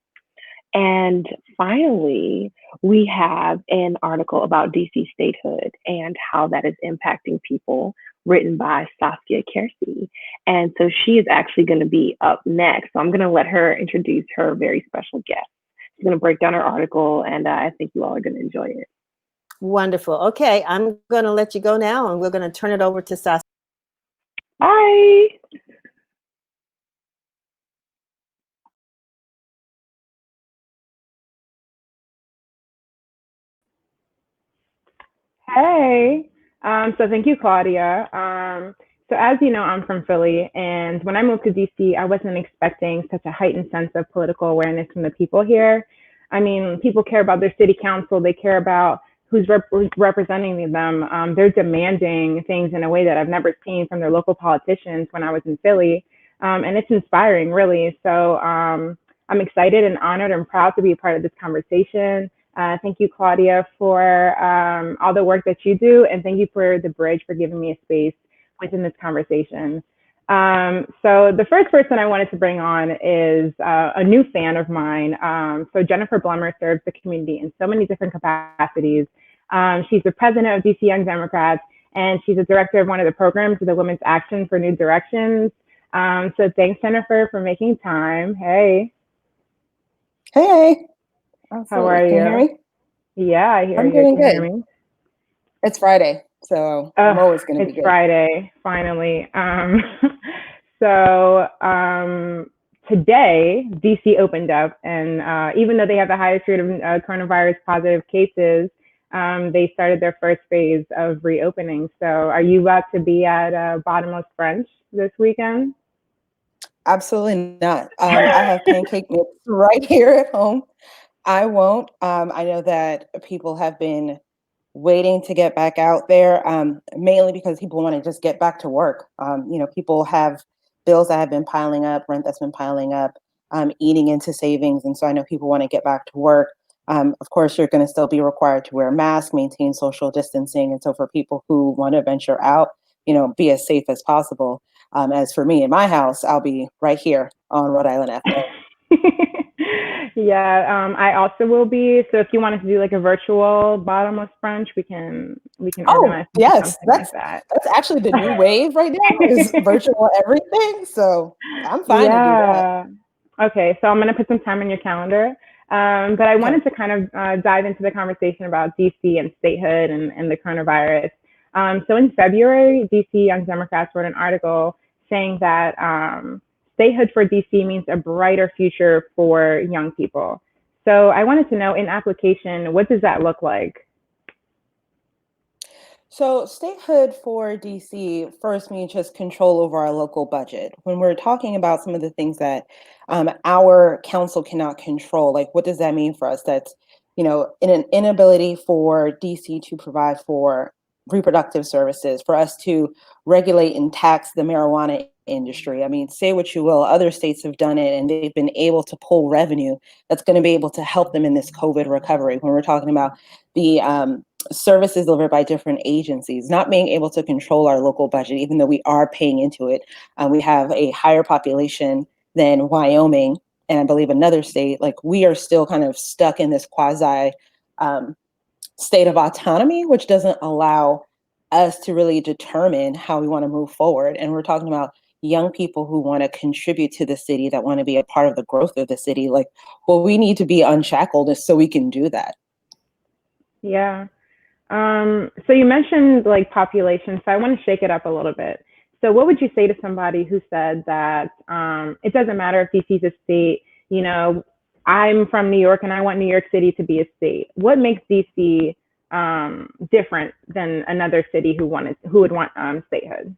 And finally, we have an article about DC statehood and how that is impacting people written by Saskia Kersey. And so she is actually going to be up next. So I'm going to let her introduce her very special guest. She's going to break down her article, and I think you all are going to enjoy it. Wonderful. Okay, I'm going to let you go now, and we're going to turn it over to Saskia. Bye. Hey. So thank you, Claudia. So as you know, I'm from Philly, and when I moved to DC, I wasn't expecting such a heightened sense of political awareness from the people here. I mean, people care about their city council, they care about who's representing them. They're demanding things in a way that I've never seen from their local politicians when I was in Philly, and it's inspiring, really. So I'm excited and honored and proud to be a part of this conversation. Thank you, Claudia, for all the work that you do, and thank you for the bridge for giving me a space within this conversation. So the first person I wanted to bring on is a new fan of mine. So Jennifer Blummer serves the community in so many different capacities. She's the president of DC Young Democrats, and she's a director of one of the programs of the Women's Action for New Directions. So thanks, Jennifer, for making time. Hey. Hey. How Absolutely. are Can you hear you? me? Yeah, I hear I'm you. doing Can you hear good. me? It's Friday, so I'm always going to be It's good. Friday, finally. So today, DC opened up, and even though they have the highest rate of coronavirus positive cases, they started their first phase of reopening. So are you about to be at Bottomless French this weekend? Absolutely not. I have pancake mix right here at home. I won't. I know that people have been waiting to get back out there, mainly because people want to just get back to work. People have bills that have been piling up, rent that's been piling up, eating into savings. And so I know people want to get back to work. Of course, you're going to still be required to wear a mask, maintain social distancing. And so for people who want to venture out, be as safe as possible. As for me in my house, I'll be right here on Rhode Island Avenue. Yeah, I also will be. So if you wanted to do like a virtual bottomless brunch, we can organize Yes, something like that. that's actually the new wave right now is virtual everything. So I'm fine to do that. Yeah. Okay, so I'm going to put some time in your calendar. But I wanted to kind of dive into the conversation about DC and statehood and the coronavirus. So in February, DC Young Democrats wrote an article saying that statehood for DC means a brighter future for young people. So I wanted to know, in application, what does that look like? So statehood for DC first means just control over our local budget. When we're talking about some of the things that our council cannot control, like what does that mean for us? That's, in an inability for DC to provide for reproductive services, for us to regulate and tax the marijuana industry. I mean, say what you will, other states have done it and they've been able to pull revenue that's going to be able to help them in this COVID recovery. When we're talking about the services delivered by different agencies, not being able to control our local budget, even though we are paying into it. We have a higher population than Wyoming, and I believe another state. Like, we are still kind of stuck in this quasi state of autonomy, which doesn't allow us to really determine how we want to move forward. And we're talking about young people who want to contribute to the city, that want to be a part of the growth of the city. Like, well, we need to be unshackled so we can do that. Yeah. So you mentioned like population, so I want to shake it up a little bit. So what would you say to somebody who said that it doesn't matter if DC is a state, I'm from New York and I want New York City to be a state. What makes DC different than another city who would want statehood?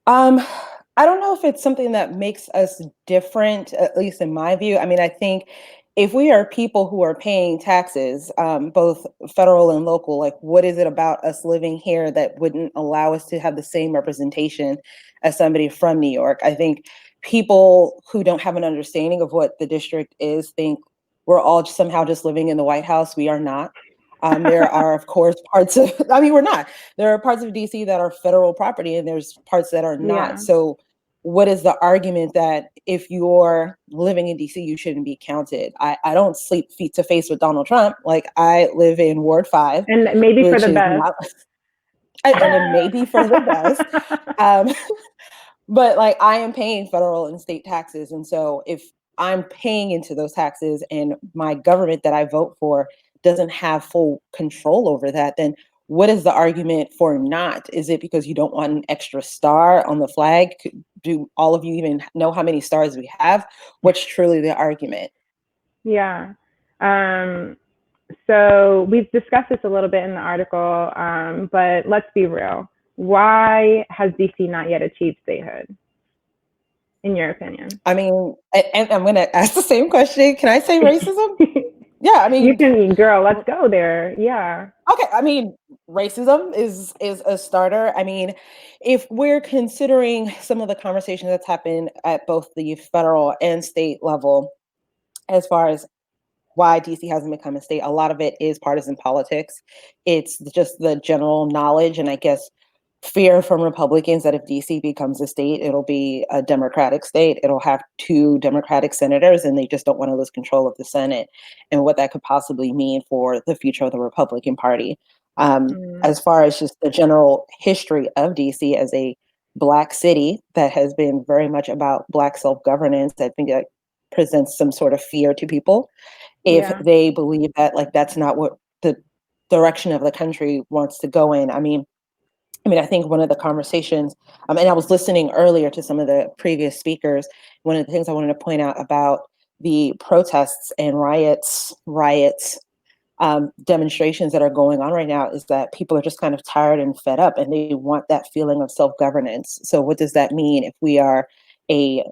I don't know if it's something that makes us different, at least in my view. I mean, I think if we are people who are paying taxes, both federal and local, like, what is it about us living here that wouldn't allow us to have the same representation as somebody from New York? I think people who don't have an understanding of what the district is think we're all somehow just living in the White House. We are not. There are, of course, parts of, we're not. There are parts of DC that are federal property and there's parts that are not. Yeah. So what is the argument that if you're living in DC, you shouldn't be counted? I don't sleep feet to face with Donald Trump. Like, I live in Ward 5. And maybe for which the is best. not, And it may be for the best. But like I am paying federal and state taxes. And so if I'm paying into those taxes and my government that I vote for doesn't have full control over that, then what is the argument for not? Is it because you don't want an extra star on the flag? Do all of you even know how many stars we have? What's truly the argument? Yeah. So we've discussed this a little bit in the article, but let's be real. Why has DC not yet achieved statehood, in your opinion? I mean, and I'm going to ask the same question. Can I say racism? Yeah, I mean, you can, girl, let's go there. Yeah. Okay, I mean, racism is a starter. I mean, if we're considering some of the conversations that's happened at both the federal and state level, as far as why DC hasn't become a state, a lot of it is partisan politics. It's just the general knowledge and I guess fear from Republicans that if DC becomes a state, it'll be a Democratic state. It'll have 2 Democratic senators, and they just don't want to lose control of the Senate and what that could possibly mean for the future of the Republican Party. As far as just the general history of DC as a Black city that has been very much about Black self-governance, I think that presents some sort of fear to people if Yeah. they believe that like that's not what the direction of the country wants to go in. I think one of the conversations, and I was listening earlier to some of the previous speakers, one of the things I wanted to point out about the protests and riots, demonstrations that are going on right now is that people are just kind of tired and fed up and they want that feeling of self-governance. So what does that mean if we are a,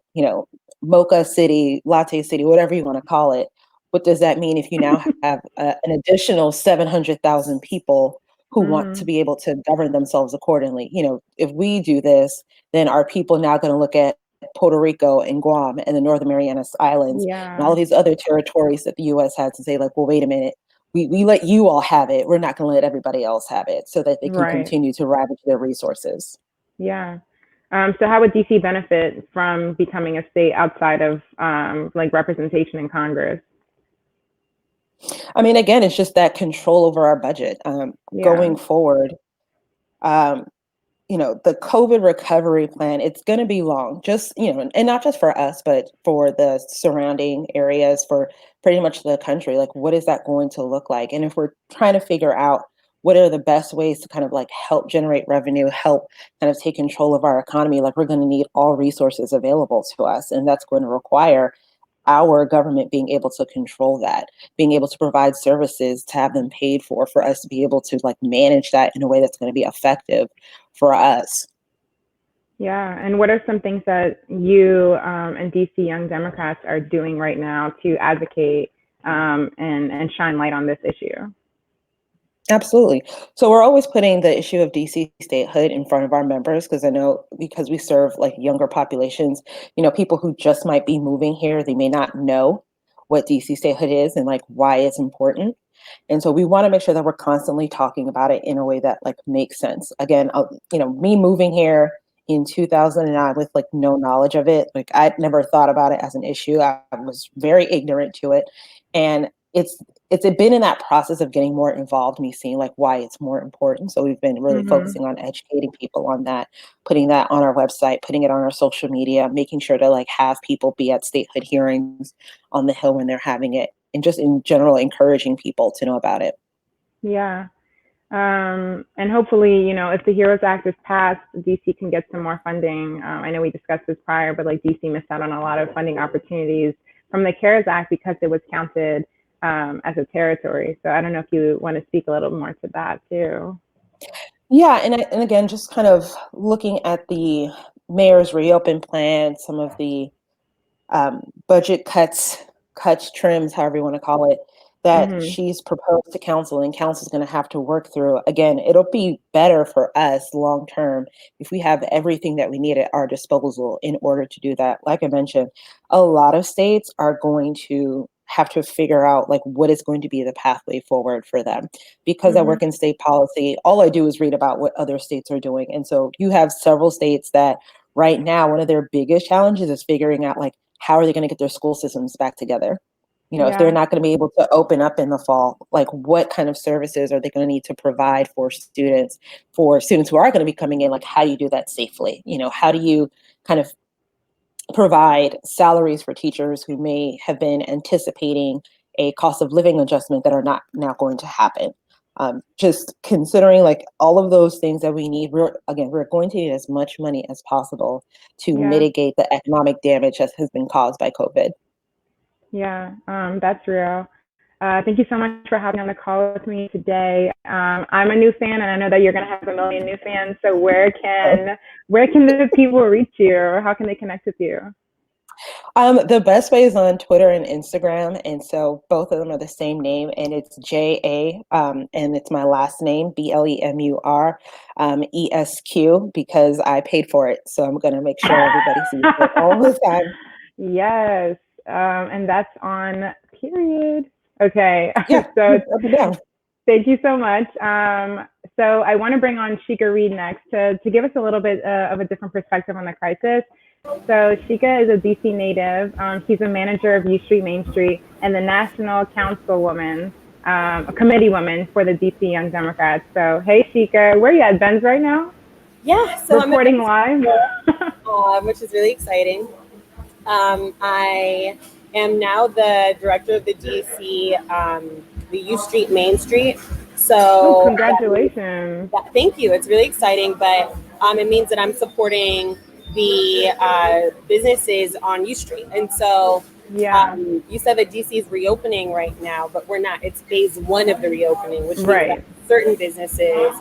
mocha city, latte city, whatever you want to call it? What does that mean if you now have an additional 700,000 people who want to be able to govern themselves accordingly? If we do this, then are people now going to look at Puerto Rico and Guam and the Northern Marianas Islands and all Yeah. of these other territories that the US has to say, like, well, wait a minute, we let you all have it. We're not going to let everybody else have it so that they can Right. continue to ravage their resources. Yeah. So how would DC benefit from becoming a state outside of like representation in Congress? I mean, again, it's just that control over our budget Yeah. going forward. The COVID recovery plan, it's going to be long, just, and not just for us, but for the surrounding areas, for pretty much the country. Like, what is that going to look like? And if we're trying to figure out what are the best ways to kind of like help generate revenue, help kind of take control of our economy, like we're going to need all resources available to us. And that's going to require our government being able to control that, being able to provide services, to have them paid for us to be able to like manage that in a way that's going to be effective for us. Yeah. And what are some things that you and DC Young Democrats are doing right now to advocate and shine light on this issue? Absolutely. So we're always putting the issue of DC statehood in front of our members because I know because we serve like younger populations, people who just might be moving here, they may not know what DC statehood is and like why it's important. And so we want to make sure that we're constantly talking about it in a way that like makes sense. Again, me moving here in 2009 with like no knowledge of it, like I'd never thought about it as an issue. I was very ignorant to it. And it's been in that process of getting more involved, me seeing like why it's more important. So we've been really focusing on educating people on that, putting that on our website, putting it on our social media, making sure to like have people be at statehood hearings on the Hill when they're having it, and just in general encouraging people to know about it. Yeah. And hopefully, if the HEROES Act is passed, DC can get some more funding. I know we discussed this prior, but like DC missed out on a lot of funding opportunities from the CARES Act because it was counted as a territory. So I don't know if you want to speak a little more to that too. Yeah, and again, just kind of looking at the mayor's reopen plan, some of the budget cuts, trims, however you want to call it, that she's proposed to council and council's going to have to work through. Again, it'll be better for us long term if we have everything that we need at our disposal in order to do that. Like I mentioned, a lot of states are going to have to figure out like what is going to be the pathway forward for them. Because I work in state policy, all I do is read about what other states are doing. And so you have several states that right now, one of their biggest challenges is figuring out like how are they going to get their school systems back together? You know, if they're not going to be able to open up in the fall, like what kind of services are they going to need to provide for students who are going to be coming in? Like, how do you do that safely? You know, how do you kind of provide salaries for teachers who may have been anticipating a cost of living adjustment that are not now going to happen? Just considering like all of those things that we need, we're going to need as much money as possible to mitigate the economic damage that has been caused by COVID. Yeah, that's real. Thank you so much for having on the call with me today. I'm a new fan, and I know that you're going to have a million new fans. So where can the people reach you, or how can they connect with you? The best way is on Twitter and Instagram, and so both of them are the same name, and it's JA, and it's my last name, BLEMUR, ESQ, because I paid for it, so I'm going to make sure everybody sees it all the time. Yes, and that's on period. Okay, yeah, so up and down. Thank you so much. So I want to bring on Shika Reed next to give us a little bit of a different perspective on the crisis. So Shika is a DC native. She's a manager of U Street Main Street and the National Councilwoman, a committee woman for the DC Young Democrats. So hey Shika, where are you at, Ben's right now? Yeah, so reporting live. Which is really exciting. I am now the director of the DC, the U Street Main Street. So congratulations. Thank you. It's really exciting, but it means that I'm supporting the businesses on U Street. And so you said that DC is reopening right now, but we're not. It's phase one of the reopening, which means that certain businesses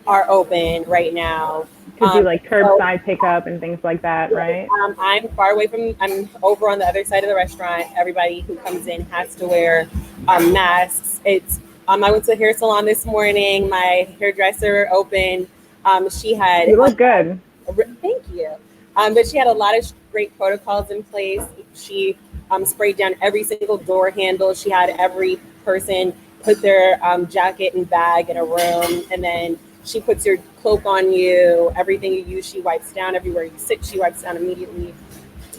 are open right now. To do like curbside pickup and things like that, right? I'm far away I'm over on the other side of the restaurant. Everybody who comes in has to wear masks. I went to the hair salon this morning. My hairdresser opened. She had. You look good. Thank you. But she had a lot of great protocols in place. She sprayed down every single door handle. She had every person put their jacket and bag in a room, and then she puts your cloak on you. Everything you use, she wipes down. Everywhere you sit, she wipes down immediately.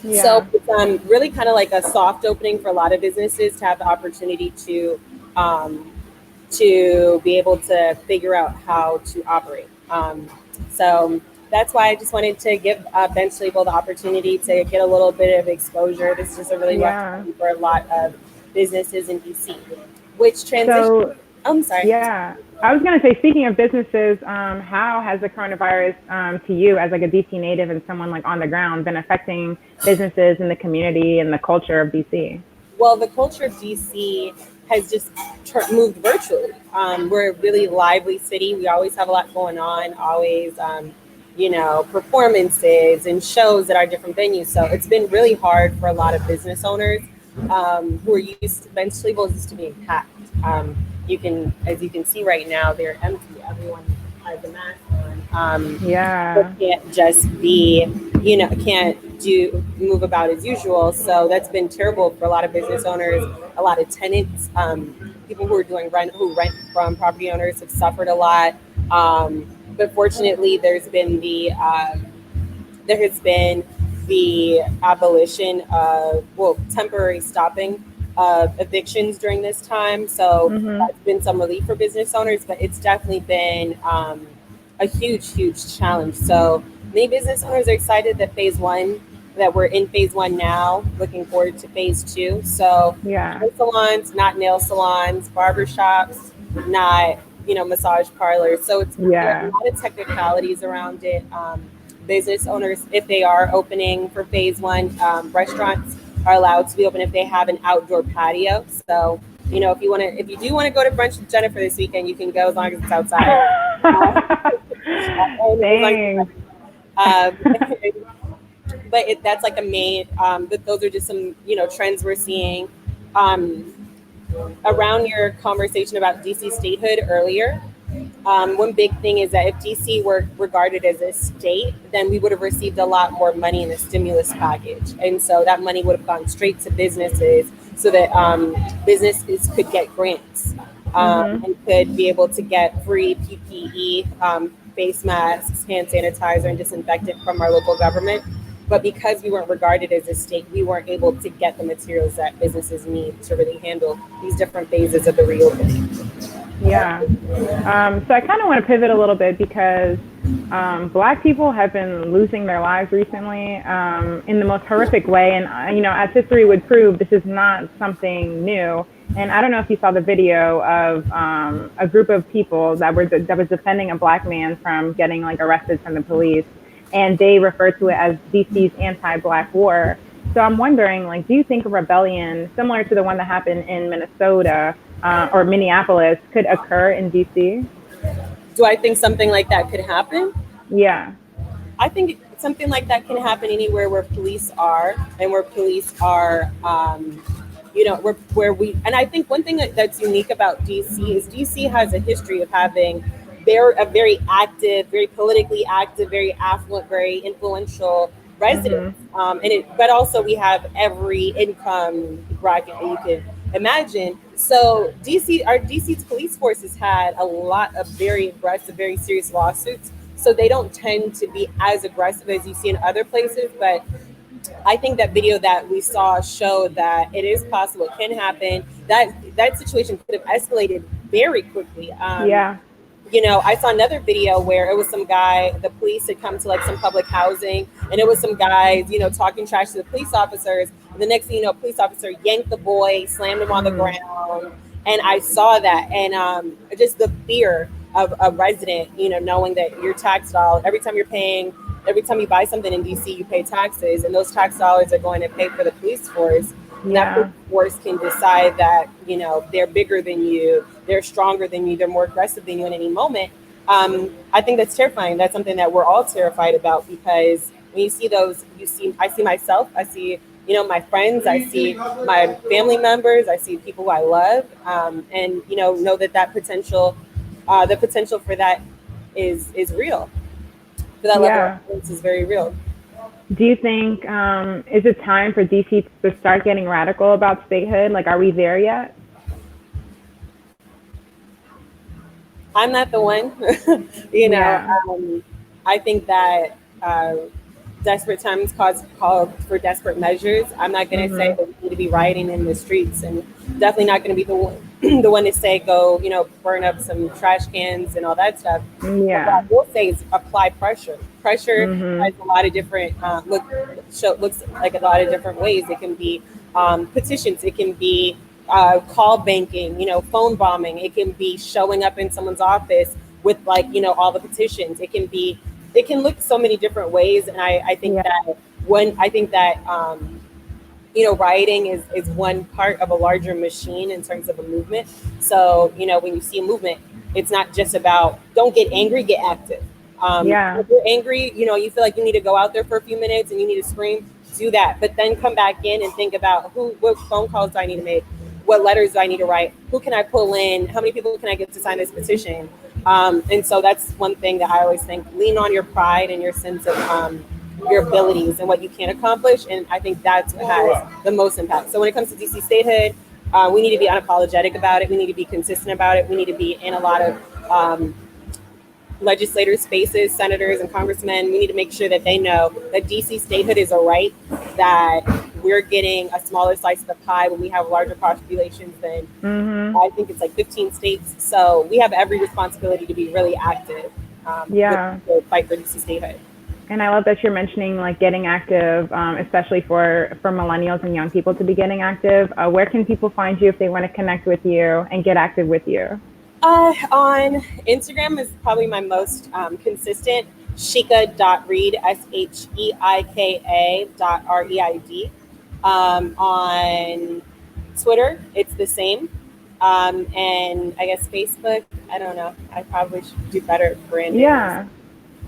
Yeah. So it's really kind of like a soft opening for a lot of businesses to have the opportunity to be able to figure out how to operate. So that's why I just wanted to give Bench Label the opportunity to get a little bit of exposure. This is just a really rough time for a lot of businesses in DC. Which transition? I'm sorry. Yeah, I was going to say, speaking of businesses, how has the coronavirus to you as like a DC native and someone like on the ground been affecting businesses in the community and the culture of DC? Well, the culture of DC has just moved virtually. We're a really lively city. We always have a lot going on, always, performances and shows at our different venues. So it's been really hard for a lot of business owners who are used to, Bench Labels used to being packed. As you can see right now, they're empty. Everyone has a mask on. It can't just be, can't move about as usual. So that's been terrible for a lot of business owners, a lot of tenants, people who are doing rent from property owners have suffered a lot. But fortunately, there has been the abolition of, temporary stopping of evictions during this time. So that's been some relief for business owners, but it's definitely been a huge challenge. So many business owners are excited that we're in phase one now, looking forward to phase two. So hair salons, not nail salons, barbershops, not, massage parlors. So it's there are a lot of technicalities around it. Business owners, if they are opening for phase one, restaurants are allowed to be open if they have an outdoor patio. So, if you do want to go to brunch with Jennifer this weekend, you can go as long as it's outside. But that's like a main, but those are just some, trends we're seeing. Around your conversation about DC statehood earlier, one big thing is that if DC were regarded as a state, then we would have received a lot more money in the stimulus package. And so that money would have gone straight to businesses so that businesses could get grants and could be able to get free PPE, face masks, hand sanitizer, and disinfectant from our local government. But because we weren't regarded as a state, we weren't able to get the materials that businesses need to really handle these different phases of the reopening. Yeah. So I kind of want to pivot a little bit because Black people have been losing their lives recently in the most horrific way. And, as history would prove, this is not something new. And I don't know if you saw the video of a group of people that was defending a Black man from getting arrested from the police. And they refer to it as DC's anti-Black war. So I'm wondering, do you think a rebellion similar to the one that happened in Minnesota or Minneapolis could occur in DC? Do I think something like that could happen? Yeah. I think something like that can happen anywhere where police are, and where police are, where we. And I think one thing that's unique about DC is DC has a history of having a very active, very politically active, very affluent, very influential residents. But also we have every income bracket that you could imagine. So DC's police force has had a lot of very aggressive, very serious lawsuits. So they don't tend to be as aggressive as you see in other places. But I think that video that we saw showed that it is possible, it can happen. That situation could have escalated very quickly. Yeah. I saw another video where it was some guy, the police had come to some public housing, and it was some guys, talking trash to the police officers. And the next thing you know, a police officer yanked the boy, slammed him on the ground. And I saw that. And just the fear of a resident, knowing that your tax dollar, every time you buy something in DC, you pay taxes, and those tax dollars are going to pay for the police force. Yeah. That police force can decide that, they're bigger than you, they're stronger than you, they're more aggressive than you in any moment. I think that's terrifying. That's something that we're all terrified about, because when you see those, I see myself, I see, my friends, I see my family members, I see people who I love, and, know that potential, the potential for that is real. For that level of violence is very real. Do you think, is it time for DC to start getting radical about statehood? Are we there yet? I'm not the one. I think that desperate times call for desperate measures. I'm not going to say that we need to be rioting in the streets, and definitely not going to be the one to say go, burn up some trash cans and all that stuff. Yeah. What I will say is apply pressure. Pressure has a lot of different looks like a lot of different ways. It can be petitions. It can be call banking. Phone bombing. It can be showing up in someone's office with all the petitions. It can look so many different ways, and I think that rioting is one part of a larger machine in terms of a movement. So when you see a movement, it's not just about don't get angry, get active. If you're angry, you feel like you need to go out there for a few minutes and you need to scream, do that. But then come back in and think about what phone calls do I need to make? What letters do I need to write? Who can I pull in? How many people can I get to sign this petition? And so that's one thing that I always think, lean on your pride and your sense of your abilities and what you can accomplish. And I think that's what has the most impact. So when it comes to DC statehood, we need to be unapologetic about it. We need to be consistent about it. We need to be in a lot of legislators' spaces, senators and congressmen. We need to make sure that they know that DC statehood is a right, that we're getting a smaller slice of the pie when we have larger populations than I think it's 15 states. So we have every responsibility to be really active to fight for DC statehood. And I love that you're mentioning getting active, especially for millennials and young people to be getting active. Where can people find you if they want to connect with you and get active with you? On Instagram is probably my most consistent. Sheika.reid, SHEIKA.REID. On Twitter, it's the same. And I guess Facebook, I don't know. I probably should do better at branding. Yeah,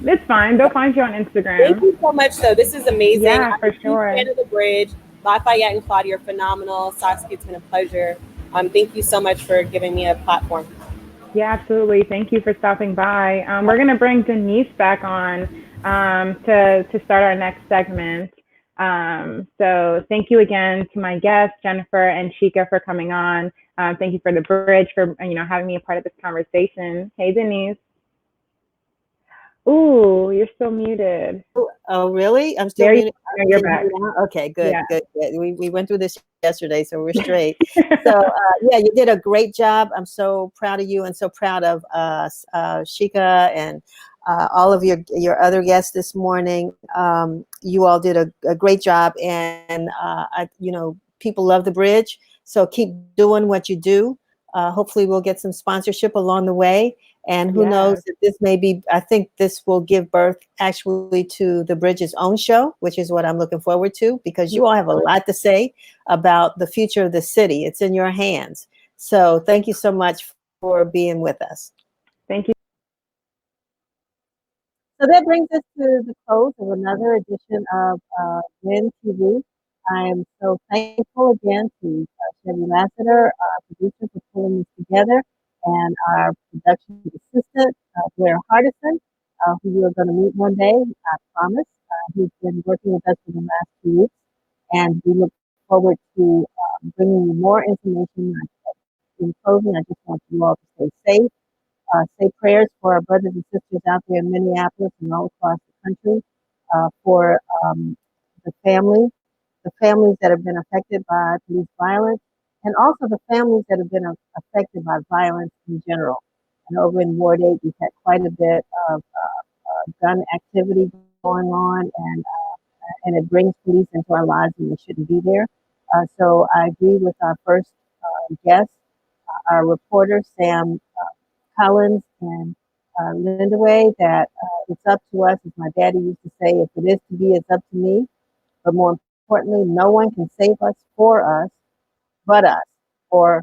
it's fine. They'll find you on Instagram. Thank you so much, though. This is amazing. Yeah, for sure. I'm a fan of the bridge. Lafayette and Claudia are phenomenal. Saskia, it's been a pleasure. Thank you so much for giving me a platform. Yeah, absolutely. Thank you for stopping by. We're going to bring Denise back on to start our next segment. So thank you again to my guests, Jennifer and Sheika, for coming on. Thank you for the bridge, for having me a part of this conversation. Hey, Denise. Ooh, you're still muted. Oh, really? I'm still There you muted. go. You're Can you back. hear me now? Okay, good, Yeah. good, good. We went through this yesterday, so we're straight. So yeah, you did a great job. I'm so proud of you and so proud of Shika and all of your other guests this morning. You all did a great job, and people love the bridge. So keep doing what you do. Hopefully, we'll get some sponsorship along the way. And who knows, that this may be, I think this will give birth actually to the Bridge's own show, which is what I'm looking forward to, because you all have a lot to say about the future of the city. It's in your hands. So thank you so much for being with us. Thank you. So that brings us to the close of another edition of Win TV. I am so thankful again to Chevy Lassiter, our producer, for pulling this together, and our production assistant, Blair Hardison, who you are going to meet one day, I promise. He's been working with us for the last 2 weeks, and we look forward to bringing you more information. In closing, I just want you all to stay safe. Say prayers for our brothers and sisters out there in Minneapolis and all across the country, for the families that have been affected by police violence, and also the families that have been affected by violence in general. And over in Ward 8, we've had quite a bit of gun activity going on, and it brings police into our lives when they shouldn't be there. So I agree with our first guest, our reporter, Sam Collins and Linda Way, that it's up to us, as my daddy used to say, if it is to be, it's up to me. But more importantly, no one can save us for us but us. Or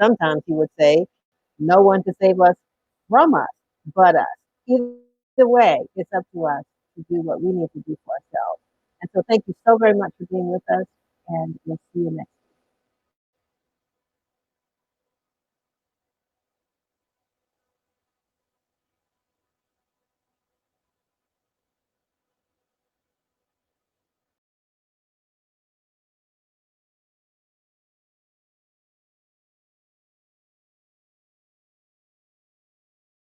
sometimes he would say, no one to save us from us but us. Either way, it's up to us to do what we need to do for ourselves. And so thank you so very much for being with us, and we'll see you next time.